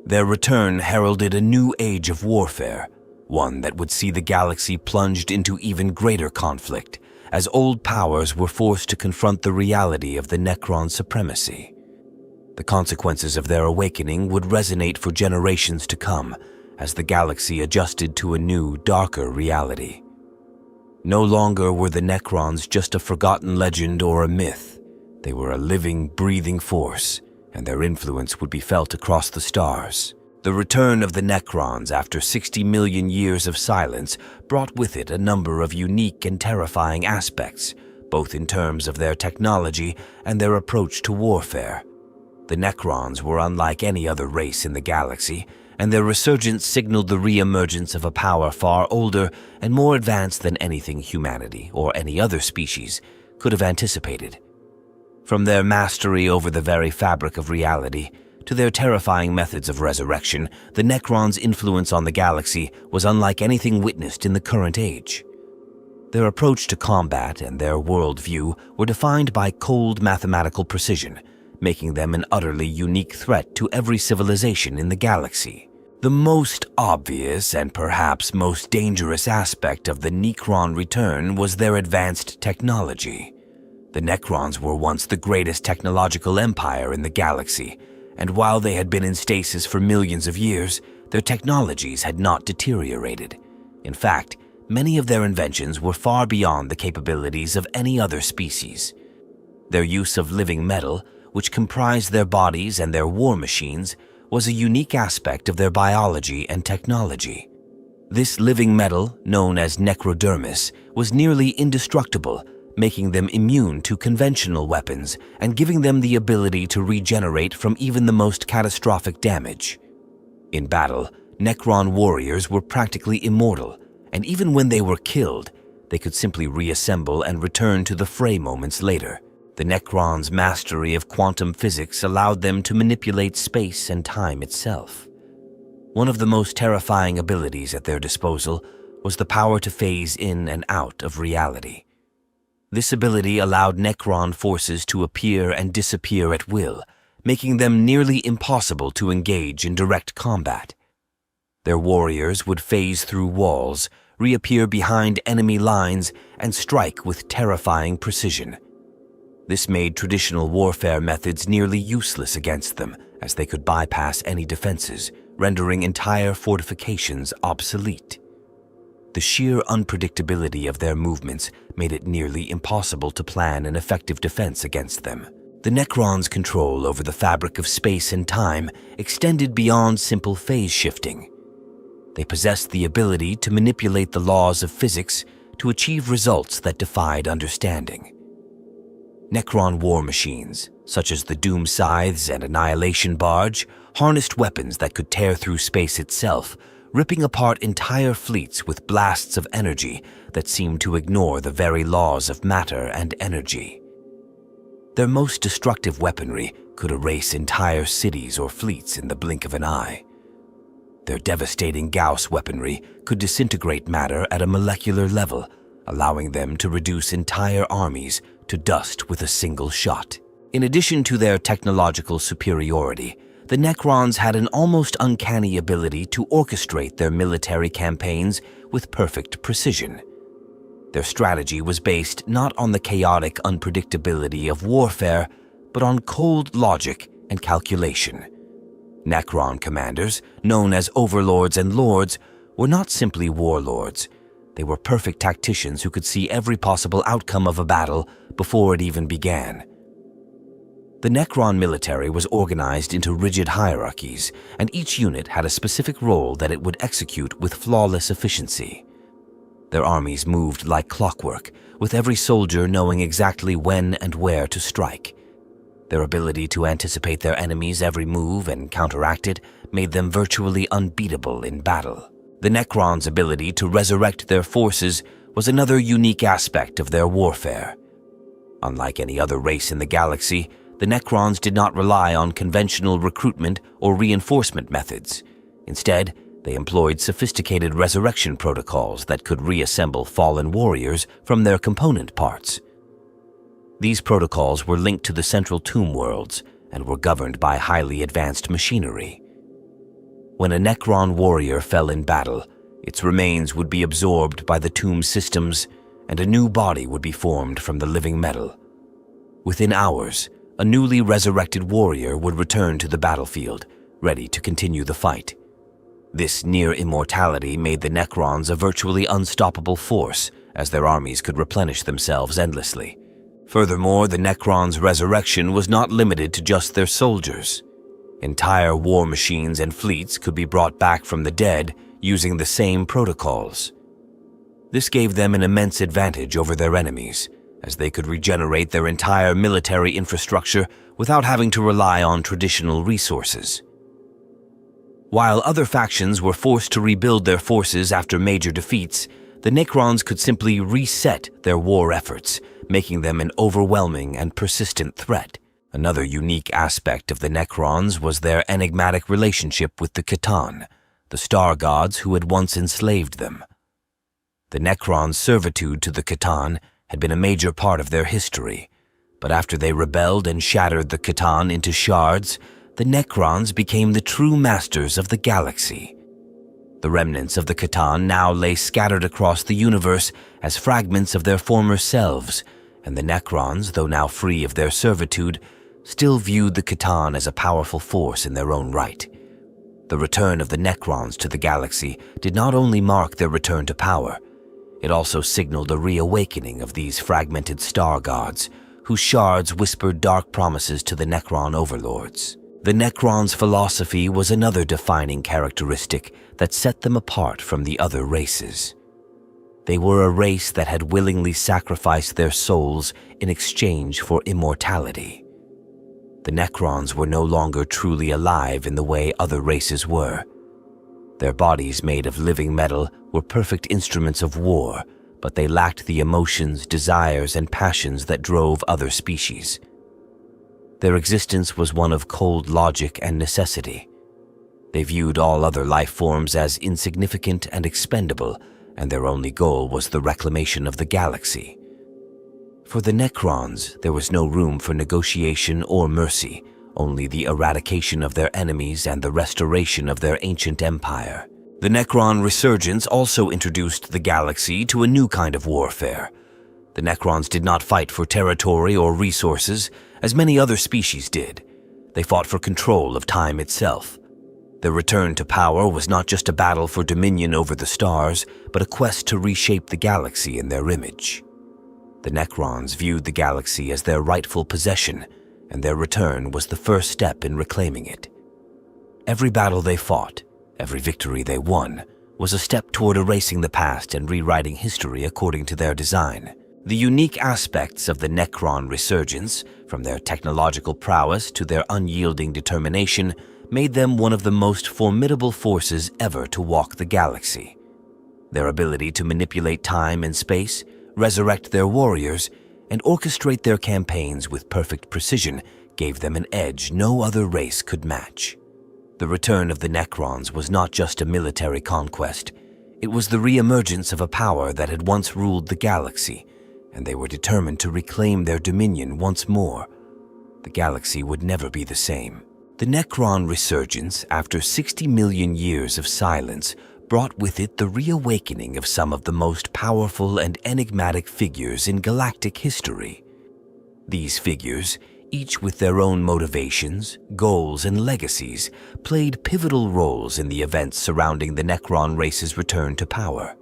Their return heralded a new age of warfare, one that would see the galaxy plunged into even greater conflict, as old powers were forced to confront the reality of the Necron supremacy. The consequences of their awakening would resonate for generations to come, as the galaxy adjusted to a new, darker reality. No longer were the Necrons just a forgotten legend or a myth. They were a living, breathing force, and their influence would be felt across the stars. The return of the Necrons after 60 million years of silence brought with it a number of unique and terrifying aspects, both in terms of their technology and their approach to warfare. The Necrons were unlike any other race in the galaxy, and their resurgence signaled the re-emergence of a power far older and more advanced than anything humanity or any other species could have anticipated. From their mastery over the very fabric of reality to their terrifying methods of resurrection, the Necrons' influence on the galaxy was unlike anything witnessed in the current age. Their approach to combat and their worldview were defined by cold mathematical precision, making them an utterly unique threat to every civilization in the galaxy. The most obvious and perhaps most dangerous aspect of the Necron return was their advanced technology. The Necrons were once the greatest technological empire in the galaxy, and while they had been in stasis for millions of years, their technologies had not deteriorated. In fact, many of their inventions were far beyond the capabilities of any other species. Their use of living metal, which comprised their bodies and their war machines, was a unique aspect of their biology and technology. This living metal, known as necrodermis, was nearly indestructible, making them immune to conventional weapons and giving them the ability to regenerate from even the most catastrophic damage. In battle, Necron warriors were practically immortal, and even when they were killed, they could simply reassemble and return to the fray moments later. The Necrons' mastery of quantum physics allowed them to manipulate space and time itself. One of the most terrifying abilities at their disposal was the power to phase in and out of reality. This ability allowed Necron forces to appear and disappear at will, making them nearly impossible to engage in direct combat. Their warriors would phase through walls, reappear behind enemy lines, and strike with terrifying precision. This made traditional warfare methods nearly useless against them, as they could bypass any defenses, rendering entire fortifications obsolete. The sheer unpredictability of their movements made it nearly impossible to plan an effective defense against them. The Necrons' control over the fabric of space and time extended beyond simple phase shifting. They possessed the ability to manipulate the laws of physics to achieve results that defied understanding. Necron war machines, such as the Doom Scythes and Annihilation Barge, harnessed weapons that could tear through space itself, ripping apart entire fleets with blasts of energy that seemed to ignore the very laws of matter and energy. Their most destructive weaponry could erase entire cities or fleets in the blink of an eye. Their devastating Gauss weaponry could disintegrate matter at a molecular level, allowing them to reduce entire armies to dust with a single shot. In addition to their technological superiority, the Necrons had an almost uncanny ability to orchestrate their military campaigns with perfect precision. Their strategy was based not on the chaotic unpredictability of warfare, but on cold logic and calculation. Necron commanders, known as overlords and lords, were not simply warlords. They were perfect tacticians who could see every possible outcome of a battle before it even began. The Necron military was organized into rigid hierarchies, and each unit had a specific role that it would execute with flawless efficiency. Their armies moved like clockwork, with every soldier knowing exactly when and where to strike. Their ability to anticipate their enemies' every move and counteract it made them virtually unbeatable in battle. The Necrons' ability to resurrect their forces was another unique aspect of their warfare. Unlike any other race in the galaxy, the Necrons did not rely on conventional recruitment or reinforcement methods. Instead, they employed sophisticated resurrection protocols that could reassemble fallen warriors from their component parts. These protocols were linked to the central tomb worlds and were governed by highly advanced machinery. When a Necron warrior fell in battle, its remains would be absorbed by the tomb systems, and a new body would be formed from the living metal. Within hours, a newly resurrected warrior would return to the battlefield, ready to continue the fight. This near immortality made the Necrons a virtually unstoppable force, as their armies could replenish themselves endlessly. Furthermore, the Necrons' resurrection was not limited to just their soldiers. Entire war machines and fleets could be brought back from the dead using the same protocols. This gave them an immense advantage over their enemies, as they could regenerate their entire military infrastructure without having to rely on traditional resources. While other factions were forced to rebuild their forces after major defeats, the Necrons could simply reset their war efforts, making them an overwhelming and persistent threat. Another unique aspect of the Necrons was their enigmatic relationship with the C'tan, the star gods who had once enslaved them. The Necrons' servitude to the C'tan had been a major part of their history, but after they rebelled and shattered the C'tan into shards, the Necrons became the true masters of the galaxy. The remnants of the C'tan now lay scattered across the universe as fragments of their former selves, and the Necrons, though now free of their servitude, still viewed the C'tan as a powerful force in their own right. The return of the Necrons to the galaxy did not only mark their return to power, it also signaled a reawakening of these fragmented star gods, whose shards whispered dark promises to the Necron overlords. The Necrons' philosophy was another defining characteristic that set them apart from the other races. They were a race that had willingly sacrificed their souls in exchange for immortality. The Necrons were no longer truly alive in the way other races were. Their bodies made of living metal were perfect instruments of war, but they lacked the emotions, desires, and passions that drove other species. Their existence was one of cold logic and necessity. They viewed all other life forms as insignificant and expendable, and their only goal was the reclamation of the galaxy. For the Necrons, there was no room for negotiation or mercy, only the eradication of their enemies and the restoration of their ancient empire. The Necron resurgence also introduced the galaxy to a new kind of warfare. The Necrons did not fight for territory or resources, as many other species did. They fought for control of time itself. Their return to power was not just a battle for dominion over the stars, but a quest to reshape the galaxy in their image. The Necrons viewed the galaxy as their rightful possession, and their return was the first step in reclaiming it. Every battle they fought, every victory they won, was a step toward erasing the past and rewriting history according to their design. The unique aspects of the Necron resurgence, from their technological prowess to their unyielding determination, made them one of the most formidable forces ever to walk the galaxy. Their ability to manipulate time and space, resurrect their warriors, and orchestrate their campaigns with perfect precision gave them an edge no other race could match. The return of the Necrons was not just a military conquest. It was the re-emergence of a power that had once ruled the galaxy, and they were determined to reclaim their dominion once more. The galaxy would never be the same. The Necron resurgence, after 60 million years of silence, brought with it the reawakening of some of the most powerful and enigmatic figures in galactic history. These figures, each with their own motivations, goals, and legacies, played pivotal roles in the events surrounding the Necron race's return to power.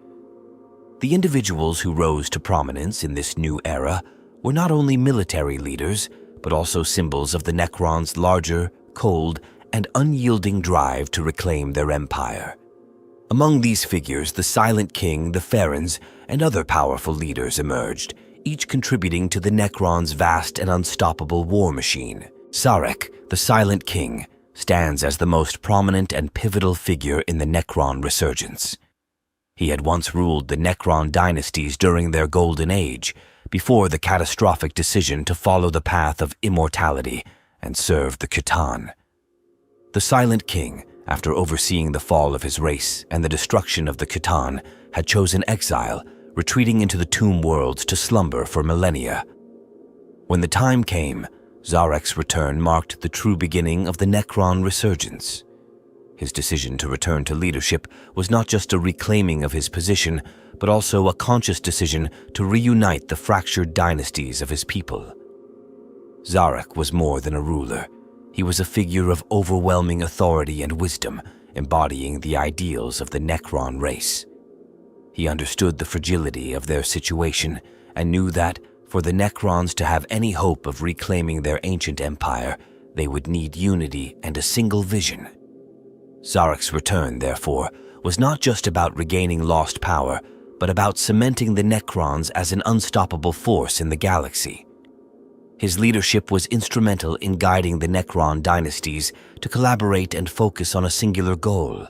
The individuals who rose to prominence in this new era were not only military leaders, but also symbols of the Necrons' larger, cold, and unyielding drive to reclaim their empire. Among these figures, the Silent King, the Pharons, and other powerful leaders emerged, each contributing to the Necrons' vast and unstoppable war machine. Zarek, the Silent King, stands as the most prominent and pivotal figure in the Necron resurgence. He had once ruled the Necron dynasties during their golden age, before the catastrophic decision to follow the path of immortality and serve the Khitan. The Silent King, after overseeing the fall of his race and the destruction of the Khitan, had chosen exile, retreating into the tomb worlds to slumber for millennia. When the time came, Zarek's return marked the true beginning of the Necron resurgence. His decision to return to leadership was not just a reclaiming of his position, but also a conscious decision to reunite the fractured dynasties of his people. Zarek was more than a ruler. He was a figure of overwhelming authority and wisdom, embodying the ideals of the Necron race. He understood the fragility of their situation and knew that, for the Necrons to have any hope of reclaiming their ancient empire, they would need unity and a single vision. Zarek's return, therefore, was not just about regaining lost power, but about cementing the Necrons as an unstoppable force in the galaxy. His leadership was instrumental in guiding the Necron dynasties to collaborate and focus on a singular goal: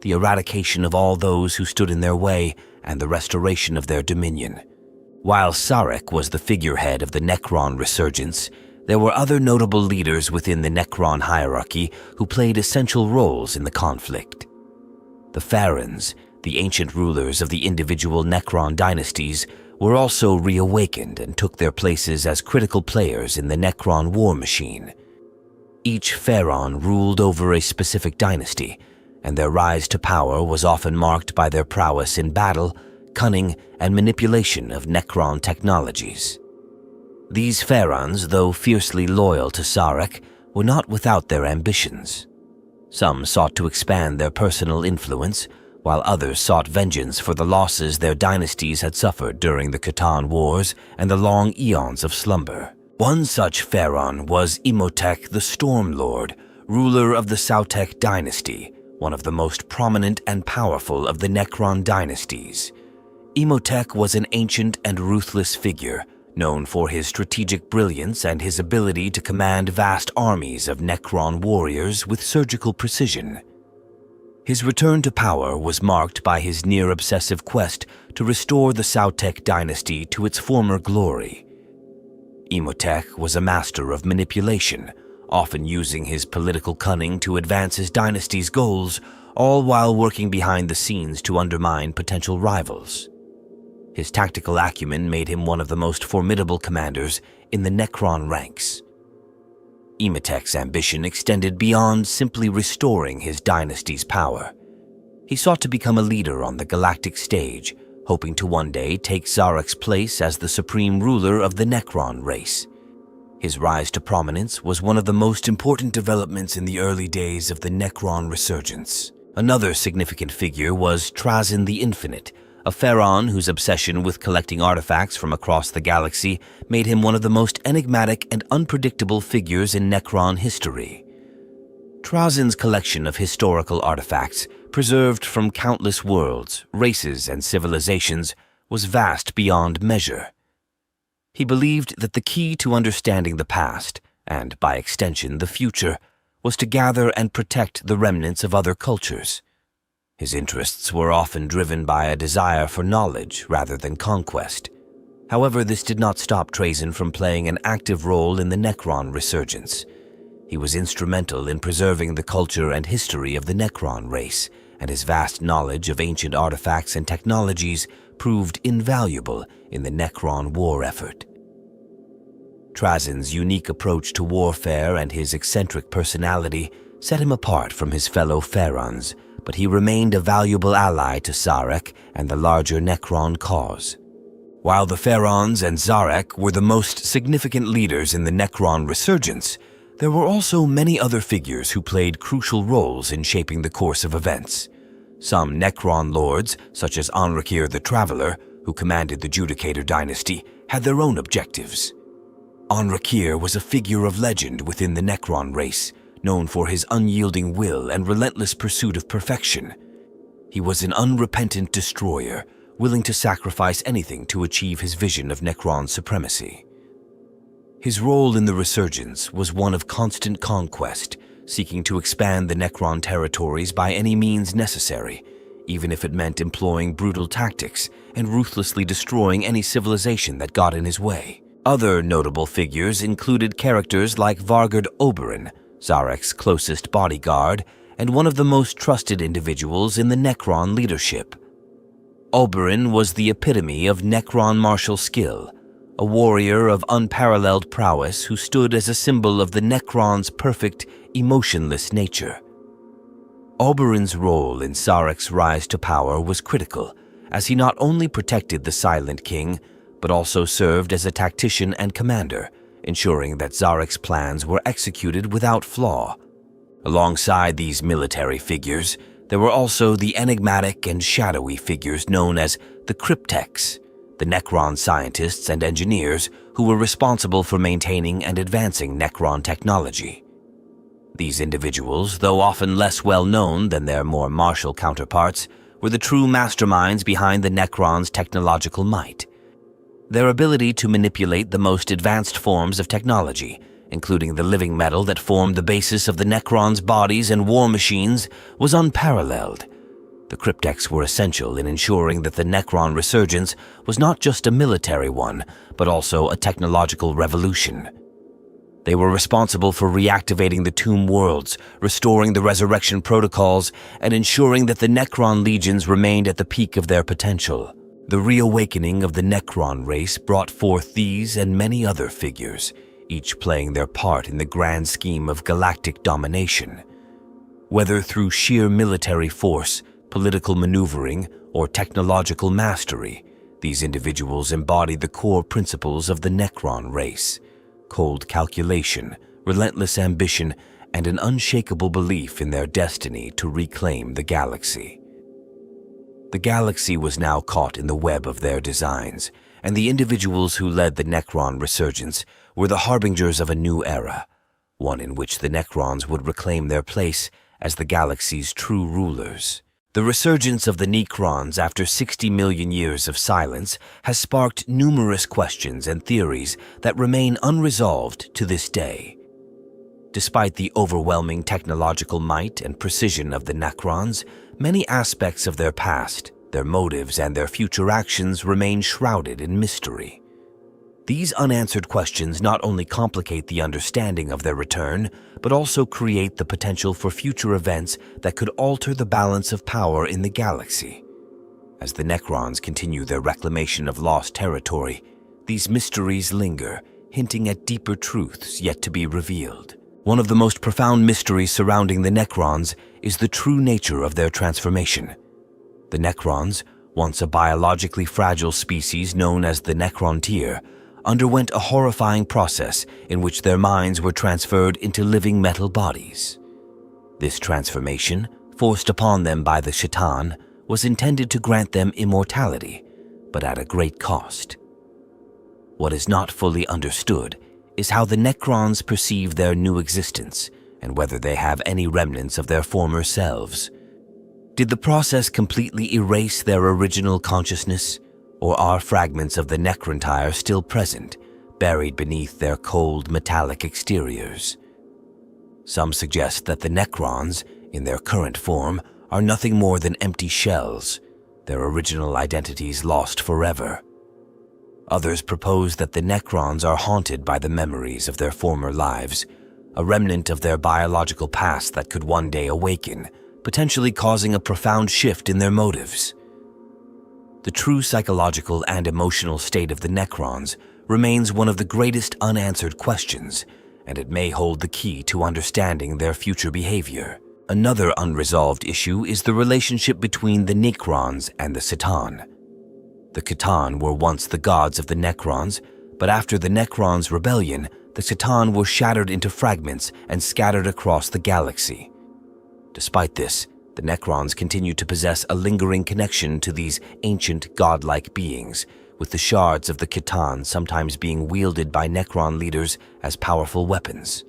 the eradication of all those who stood in their way and the restoration of their dominion. While Zarek was the figurehead of the Necron resurgence, there were other notable leaders within the Necron hierarchy who played essential roles in the conflict. The Pharaons, the ancient rulers of the individual Necron dynasties, were also reawakened and took their places as critical players in the Necron war machine. Each Pharaon ruled over a specific dynasty, and their rise to power was often marked by their prowess in battle, cunning, and manipulation of Necron technologies. These Pharaons, though fiercely loyal to Zarek, were not without their ambitions. Some sought to expand their personal influence, while others sought vengeance for the losses their dynasties had suffered during the Khitan Wars and the long eons of slumber. One such Pharaon was Imhotep the Storm Lord, ruler of the Sautek dynasty, one of the most prominent and powerful of the Necron dynasties. Imhotep was an ancient and ruthless figure, known for his strategic brilliance and his ability to command vast armies of Necron warriors with surgical precision. His return to power was marked by his near-obsessive quest to restore the Sautek dynasty to its former glory. Imhotep was a master of manipulation, often using his political cunning to advance his dynasty's goals, all while working behind the scenes to undermine potential rivals. His tactical acumen made him one of the most formidable commanders in the Necron ranks. Imhotep's ambition extended beyond simply restoring his dynasty's power. He sought to become a leader on the galactic stage, hoping to one day take Zarek's place as the supreme ruler of the Necron race. His rise to prominence was one of the most important developments in the early days of the Necron resurgence. Another significant figure was Trazyn the Infinite, a Pharaon whose obsession with collecting artifacts from across the galaxy made him one of the most enigmatic and unpredictable figures in Necron history. Trazyn's collection of historical artifacts, preserved from countless worlds, races, and civilizations, was vast beyond measure. He believed that the key to understanding the past, and by extension the future, was to gather and protect the remnants of other cultures. His interests were often driven by a desire for knowledge rather than conquest. However, this did not stop Trazyn from playing an active role in the Necron resurgence. He was instrumental in preserving the culture and history of the Necron race, and his vast knowledge of ancient artifacts and technologies proved invaluable in the Necron war effort. Trazyn's unique approach to warfare and his eccentric personality set him apart from his fellow Pharaons, but he remained a valuable ally to Zarek and the larger Necron cause. While the Pharaons and Zarek were the most significant leaders in the Necron resurgence, there were also many other figures who played crucial roles in shaping the course of events. Some Necron lords, such as Anrakir the Traveler, who commanded the Judicator dynasty, had their own objectives. Anrakir was a figure of legend within the Necron race, known for his unyielding will and relentless pursuit of perfection. He was an unrepentant destroyer, willing to sacrifice anything to achieve his vision of Necron supremacy. His role in the resurgence was one of constant conquest, seeking to expand the Necron territories by any means necessary, even if it meant employing brutal tactics and ruthlessly destroying any civilization that got in his way. Other notable figures included characters like Vargard Oberyn, Zarek's closest bodyguard, and one of the most trusted individuals in the Necron leadership. Oberyn was the epitome of Necron martial skill, a warrior of unparalleled prowess who stood as a symbol of the Necron's perfect, emotionless nature. Oberyn's role in Zarek's rise to power was critical, as he not only protected the Silent King, but also served as a tactician and commander, ensuring that Zarek's plans were executed without flaw. Alongside these military figures, there were also the enigmatic and shadowy figures known as the Cryptechs, the Necron scientists and engineers who were responsible for maintaining and advancing Necron technology. These individuals, though often less well known than their more martial counterparts, were the true masterminds behind the Necron's technological might. Their ability to manipulate the most advanced forms of technology, including the living metal that formed the basis of the Necron's bodies and war machines, was unparalleled. The Cryptechs were essential in ensuring that the Necron resurgence was not just a military one, but also a technological revolution. They were responsible for reactivating the Tomb Worlds, restoring the resurrection protocols, and ensuring that the Necron legions remained at the peak of their potential. The reawakening of the Necron race brought forth these and many other figures, each playing their part in the grand scheme of galactic domination. Whether through sheer military force, political maneuvering, or technological mastery, these individuals embodied the core principles of the Necron race: cold calculation, relentless ambition, and an unshakable belief in their destiny to reclaim the galaxy. The galaxy was now caught in the web of their designs, and the individuals who led the Necron resurgence were the harbingers of a new era, one in which the Necrons would reclaim their place as the galaxy's true rulers. The resurgence of the Necrons after 60 million years of silence has sparked numerous questions and theories that remain unresolved to this day. Despite the overwhelming technological might and precision of the Necrons, many aspects of their past, their motives, and their future actions remain shrouded in mystery. These unanswered questions not only complicate the understanding of their return, but also create the potential for future events that could alter the balance of power in the galaxy. As the Necrons continue their reclamation of lost territory, these mysteries linger, hinting at deeper truths yet to be revealed. One of the most profound mysteries surrounding the Necrons is the true nature of their transformation. The Necrons, once a biologically fragile species known as the Necrontyr, underwent a horrifying process in which their minds were transferred into living metal bodies. This transformation, forced upon them by the Shaitan, was intended to grant them immortality, but at a great cost. What is not fully understood is how the Necrons perceive their new existence and whether they have any remnants of their former selves. Did the process completely erase their original consciousness, or are fragments of the Necrontyr still present, buried beneath their cold metallic exteriors? Some suggest that the Necrons, in their current form, are nothing more than empty shells, their original identities lost forever. Others propose that the Necrons are haunted by the memories of their former lives, a remnant of their biological past that could one day awaken, potentially causing a profound shift in their motives. The true psychological and emotional state of the Necrons remains one of the greatest unanswered questions, and it may hold the key to understanding their future behavior. Another unresolved issue is the relationship between the Necrons and the C'tan. The C'tan were once the gods of the Necrons, but after the Necrons' rebellion, the C'tan were shattered into fragments and scattered across the galaxy. Despite this, the Necrons continue to possess a lingering connection to these ancient godlike beings, with the shards of the C'tan sometimes being wielded by Necron leaders as powerful weapons.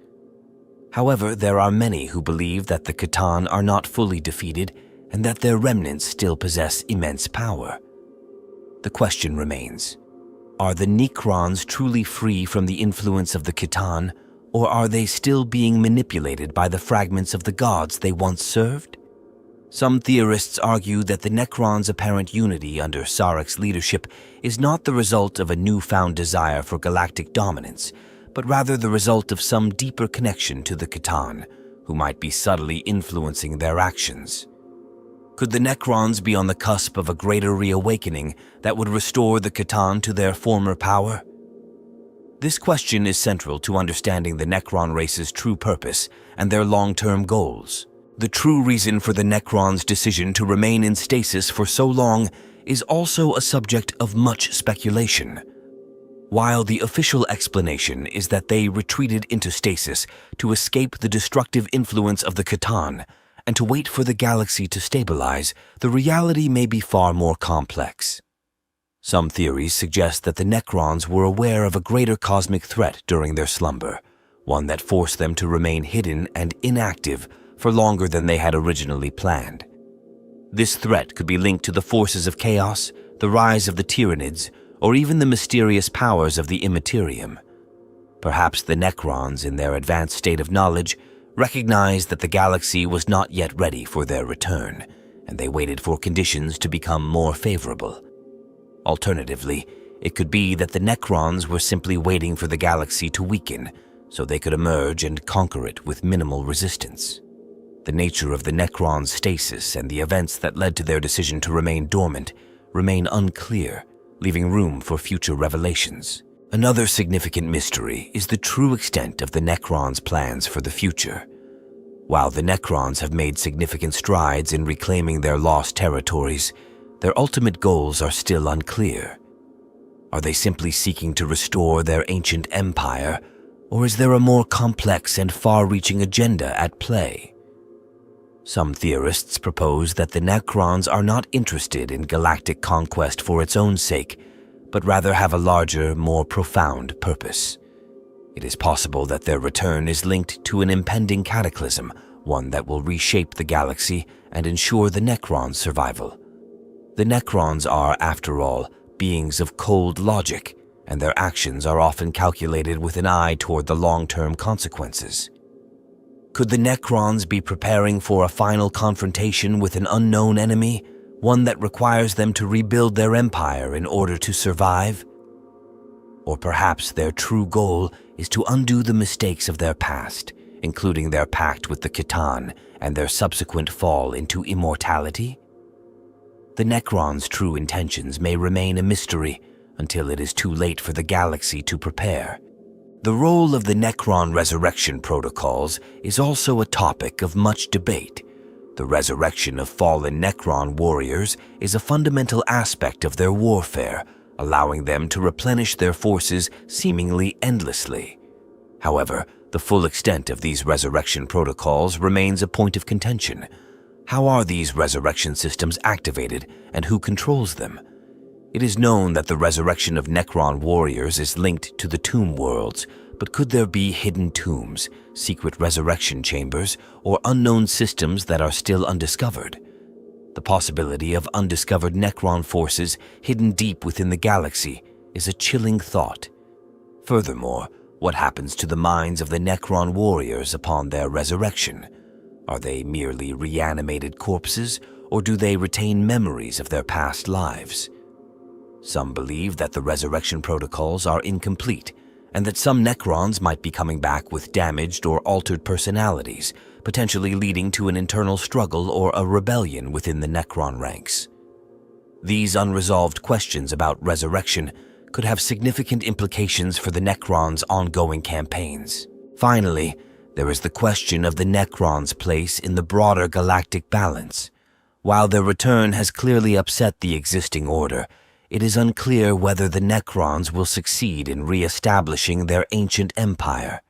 However, there are many who believe that the C'tan are not fully defeated and that their remnants still possess immense power. The question remains, Are the necrons truly free from the influence of the Khitan, or are they still being manipulated by the fragments of the gods they once served? Some theorists argue that the Necrons' apparent unity under Sarek's leadership is not the result of a newfound desire for galactic dominance, but rather the result of some deeper connection to the Khitan, who might be subtly influencing their actions. Could the Necrons be on the cusp of a greater reawakening that would restore the Khitan to their former power? This question is central to understanding the Necron race's true purpose and their long-term goals. The true reason for the Necrons' decision to remain in stasis for so long is also a subject of much speculation. While the official explanation is that they retreated into stasis to escape the destructive influence of the Khitan and to wait for the galaxy to stabilize, the reality may be far more complex. Some theories suggest that the Necrons were aware of a greater cosmic threat during their slumber, one that forced them to remain hidden and inactive for longer than they had originally planned. This threat could be linked to the forces of chaos, the rise of the Tyranids, or even the mysterious powers of the Immaterium. Perhaps the Necrons, in their advanced state of knowledge, recognized that the galaxy was not yet ready for their return, and they waited for conditions to become more favorable. Alternatively, it could be that the Necrons were simply waiting for the galaxy to weaken, so they could emerge and conquer it with minimal resistance. The nature of the Necrons' stasis and the events that led to their decision to remain dormant remain unclear, leaving room for future revelations. Another significant mystery is the true extent of the Necrons' plans for the future. While the Necrons have made significant strides in reclaiming their lost territories, their ultimate goals are still unclear. Are they simply seeking to restore their ancient empire, or is there a more complex and far-reaching agenda at play? Some theorists propose that the Necrons are not interested in galactic conquest for its own sake, but rather have a larger, more profound purpose. It is possible that their return is linked to an impending cataclysm, one that will reshape the galaxy and ensure the Necrons' survival. The Necrons are, after all, beings of cold logic, and their actions are often calculated with an eye toward the long-term consequences. Could the Necrons be preparing for a final confrontation with an unknown enemy, one that requires them to rebuild their empire in order to survive? Or perhaps their true goal is to undo the mistakes of their past, including their pact with the Khitan and their subsequent fall into immortality? The Necrons' true intentions may remain a mystery until it is too late for the galaxy to prepare. The role of the Necron resurrection protocols is also a topic of much debate. The resurrection of fallen Necron warriors is a fundamental aspect of their warfare, allowing them to replenish their forces seemingly endlessly. However, the full extent of these resurrection protocols remains a point of contention. How are these resurrection systems activated, and who controls them? It is known that the resurrection of Necron warriors is linked to the tomb worlds, but could there be hidden tombs, secret resurrection chambers, or unknown systems that are still undiscovered? The possibility of undiscovered Necron forces hidden deep within the galaxy is a chilling thought. Furthermore, what happens to the minds of the Necron warriors upon their resurrection? Are they merely reanimated corpses, or do they retain memories of their past lives? Some believe that the resurrection protocols are incomplete, and that some Necrons might be coming back with damaged or altered personalities, potentially leading to an internal struggle or a rebellion within the Necron ranks. These unresolved questions about resurrection could have significant implications for the Necrons' ongoing campaigns. Finally, there is the question of the Necrons' place in the broader galactic balance. While their return has clearly upset the existing order, it is unclear whether the Necrons will succeed in re-establishing their ancient empire.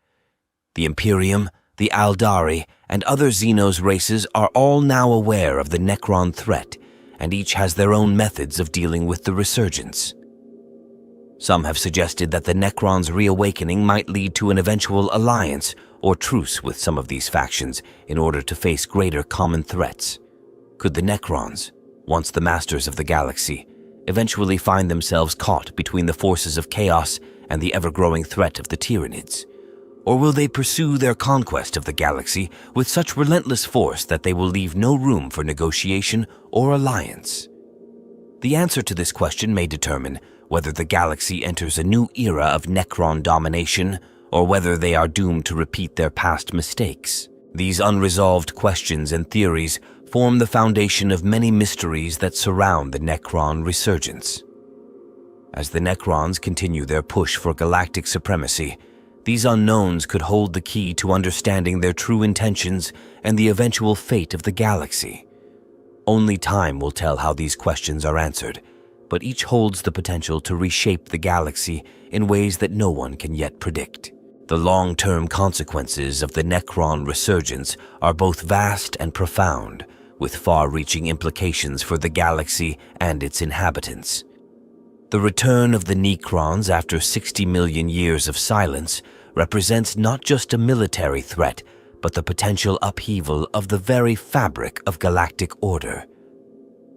The Imperium, the Aldari, and other Xenos races are all now aware of the Necron threat, and each has their own methods of dealing with the resurgence. Some have suggested that the Necrons' reawakening might lead to an eventual alliance or truce with some of these factions in order to face greater common threats. Could the Necrons, once the masters of the galaxy, eventually find themselves caught between the forces of chaos and the ever-growing threat of the Tyranids? Or will they pursue their conquest of the galaxy with such relentless force that they will leave no room for negotiation or alliance? The answer to this question may determine whether the galaxy enters a new era of necron domination or whether they are doomed to repeat their past mistakes. These unresolved questions and theories form the foundation of many mysteries that surround the necron resurgence. As the necrons continue their push for galactic supremacy, these unknowns could hold the key to understanding their true intentions and the eventual fate of the galaxy. Only time will tell how these questions are answered, but each holds the potential to reshape the galaxy in ways that no one can yet predict. The long-term consequences of the necron resurgence are both vast and profound, with far-reaching implications for the galaxy and its inhabitants. The return of the necrons after 60 million years of silence represents not just a military threat, but the potential upheaval of the very fabric of galactic order.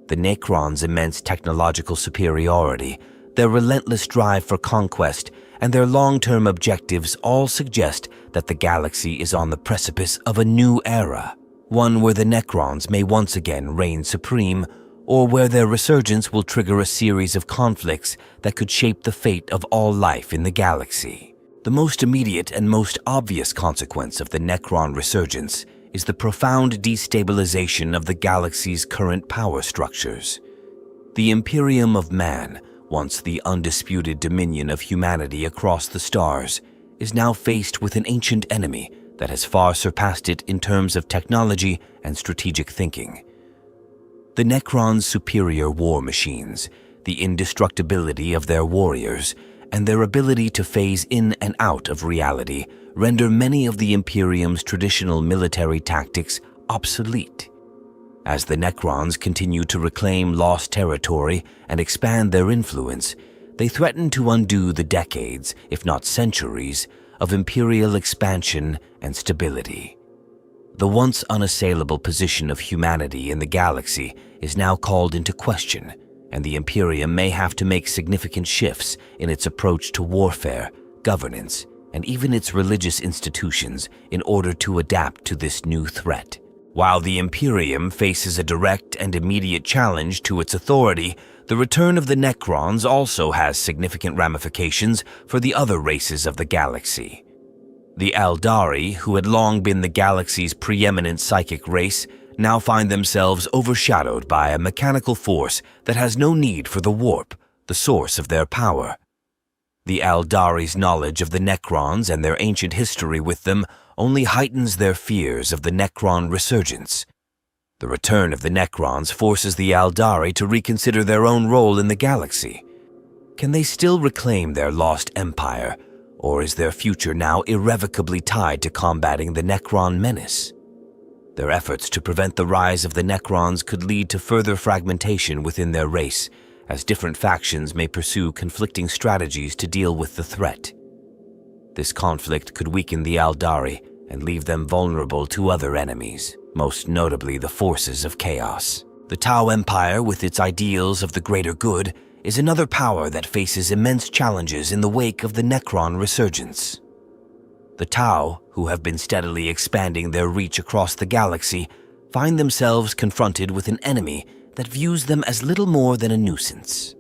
The necrons' immense technological superiority, their relentless drive for conquest, and their long-term objectives all suggest that the galaxy is on the precipice of a new era, one where the necrons may once again reign supreme, or where their resurgence will trigger a series of conflicts that could shape the fate of all life in the galaxy. The most immediate and most obvious consequence of the necron resurgence is the profound destabilization of the galaxy's current power structures. The Imperium of Man, once the undisputed dominion of humanity across the stars, is now faced with an ancient enemy that has far surpassed it in terms of technology and strategic thinking. The Necrons' superior war machines, the indestructibility of their warriors, and their ability to phase in and out of reality render many of the Imperium's traditional military tactics obsolete. As the Necrons continue to reclaim lost territory and expand their influence, they threaten to undo the decades, if not centuries, of Imperial expansion and stability. The once unassailable position of humanity in the galaxy is now called into question, and the Imperium may have to make significant shifts in its approach to warfare, governance, and even its religious institutions in order to adapt to this new threat. While the Imperium faces a direct and immediate challenge to its authority, the return of the Necrons also has significant ramifications for the other races of the galaxy. The Aldari, who had long been the galaxy's preeminent psychic race, now find themselves overshadowed by a mechanical force that has no need for the warp, the source of their power. The Aldari's knowledge of the Necrons and their ancient history with them only heightens their fears of the Necron resurgence. The return of the Necrons forces the Aldari to reconsider their own role in the galaxy. Can they still reclaim their lost empire, or is their future now irrevocably tied to combating the Necron menace? Their efforts to prevent the rise of the Necrons could lead to further fragmentation within their race, as different factions may pursue conflicting strategies to deal with the threat. This conflict could weaken the Aldari and leave them vulnerable to other enemies, most notably the forces of chaos. The Tau Empire, with its ideals of the greater good, is another power that faces immense challenges in the wake of the Necron resurgence. The Tau, who have been steadily expanding their reach across the galaxy, find themselves confronted with an enemy that views them as little more than a nuisance.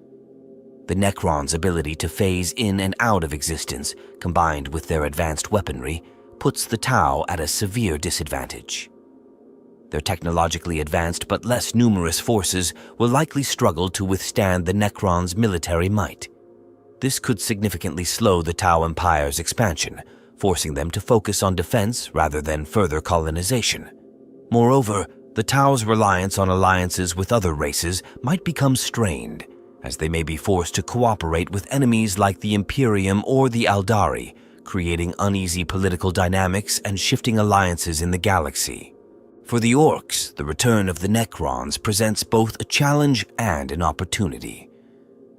The Necrons' ability to phase in and out of existence, combined with their advanced weaponry, puts the Tau at a severe disadvantage. Their technologically advanced but less numerous forces will likely struggle to withstand the Necrons' military might. This could significantly slow the Tau Empire's expansion, forcing them to focus on defense rather than further colonization. Moreover, the Tau's reliance on alliances with other races might become strained, as they may be forced to cooperate with enemies like the Imperium or the Aldari, creating uneasy political dynamics and shifting alliances in the galaxy. For the Orcs, the return of the Necrons presents both a challenge and an opportunity.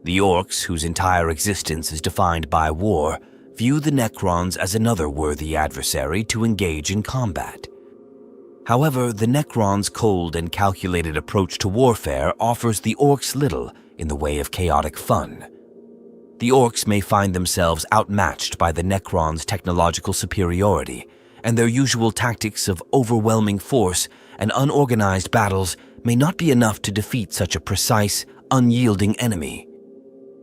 The Orcs, whose entire existence is defined by war, view the Necrons as another worthy adversary to engage in combat. However, the Necrons' cold and calculated approach to warfare offers the Orcs little, in the way of chaotic fun. The orcs may find themselves outmatched by the necrons' technological superiority, and their usual tactics of overwhelming force and unorganized battles may not be enough to defeat such a precise, unyielding enemy.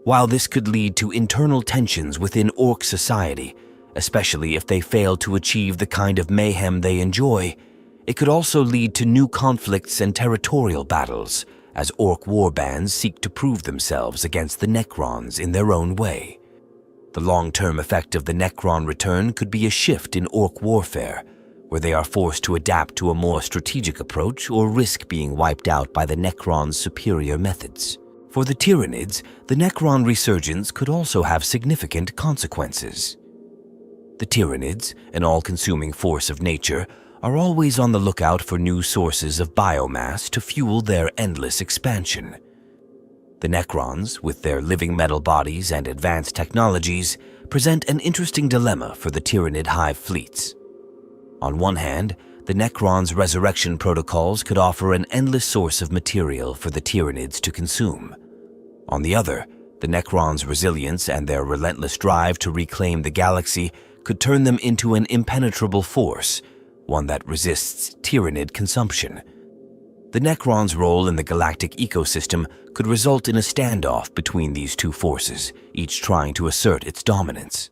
While this could lead to internal tensions within orc society, especially if they fail to achieve the kind of mayhem they enjoy, it could also lead to new conflicts and territorial battles, as orc warbands seek to prove themselves against the necrons in their own way. The long-term effect of the necron return could be a shift in orc warfare, where they are forced to adapt to a more strategic approach or risk being wiped out by the necron's superior methods. For the Tyranids, the necron resurgence could also have significant consequences. The Tyranids, an all-consuming force of nature, are always on the lookout for new sources of biomass to fuel their endless expansion. The necrons, with their living metal bodies and advanced technologies, present an interesting dilemma for the Tyranid hive fleets. On one hand, the necrons' resurrection protocols could offer an endless source of material for the Tyranids to consume. On the other, the necrons' resilience and their relentless drive to reclaim the galaxy could turn them into an impenetrable force, one that resists Tyranid consumption. The necrons' role in the galactic ecosystem could result in a standoff between these two forces, each trying to assert its dominance.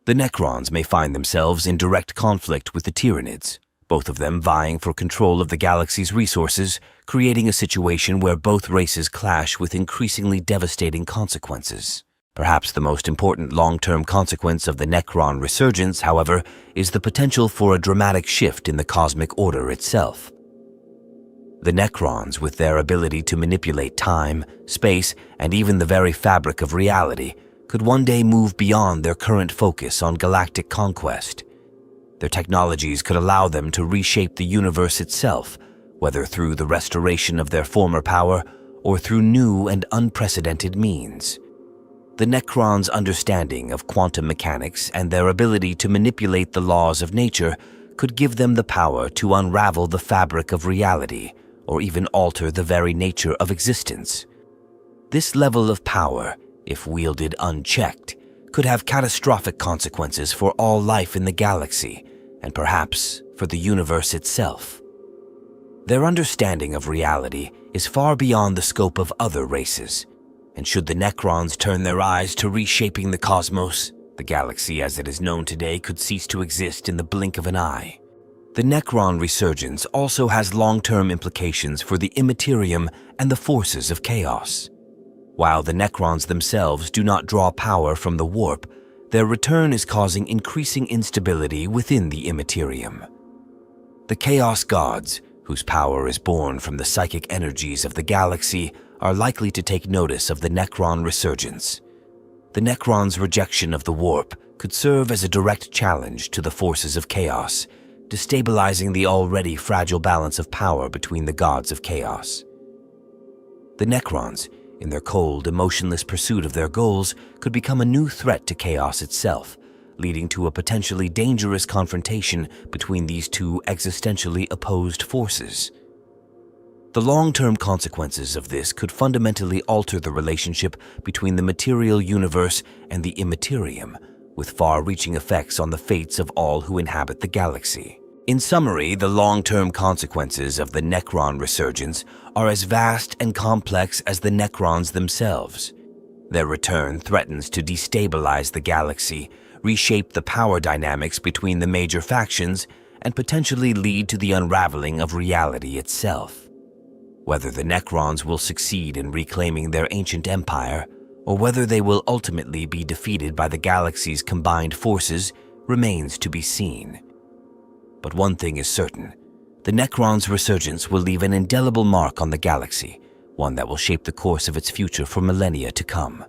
The necrons may find themselves in direct conflict with the Tyranids, both of them vying for control of the galaxy's resources, creating a situation where both races clash with increasingly devastating consequences. Perhaps the most important long-term consequence of the necron resurgence, however, is the potential for a dramatic shift in the cosmic order itself. The necrons, with their ability to manipulate time, space, and even the very fabric of reality, could one day move beyond their current focus on galactic conquest. Their technologies could allow them to reshape the universe itself, whether through the restoration of their former power or through new and unprecedented means. The necrons' understanding of quantum mechanics and their ability to manipulate the laws of nature could give them the power to unravel the fabric of reality or even alter the very nature of existence. This level of power, if wielded unchecked, could have catastrophic consequences for all life in the galaxy and perhaps for the universe itself. Their understanding of reality is far beyond the scope of other races, and should the necrons turn their eyes to reshaping the cosmos, the galaxy as it is known today could cease to exist in the blink of an eye. The necron resurgence also has long-term implications for the immaterium and the forces of chaos. While the necrons themselves do not draw power from the warp, their return is causing increasing instability within the immaterium. The chaos gods, whose power is born from the psychic energies of the galaxy, are likely to take notice of the necron resurgence. The necrons' rejection of the warp could serve as a direct challenge to the forces of chaos, destabilizing the already fragile balance of power between the gods of chaos. The necrons, in their cold, emotionless pursuit of their goals, could become a new threat to chaos itself, leading to a potentially dangerous confrontation between these two existentially opposed forces. The long-term consequences of this could fundamentally alter the relationship between the material universe and the immaterium, with far-reaching effects on the fates of all who inhabit the galaxy. In summary, the long-term consequences of the necron resurgence are as vast and complex as the necrons themselves. Their return threatens to destabilize the galaxy, reshape the power dynamics between the major factions, and potentially lead to the unraveling of reality itself. Whether the necrons will succeed in reclaiming their ancient empire, or whether they will ultimately be defeated by the galaxy's combined forces, remains to be seen. But one thing is certain: the necrons' resurgence will leave an indelible mark on the galaxy, one that will shape the course of its future for millennia to come.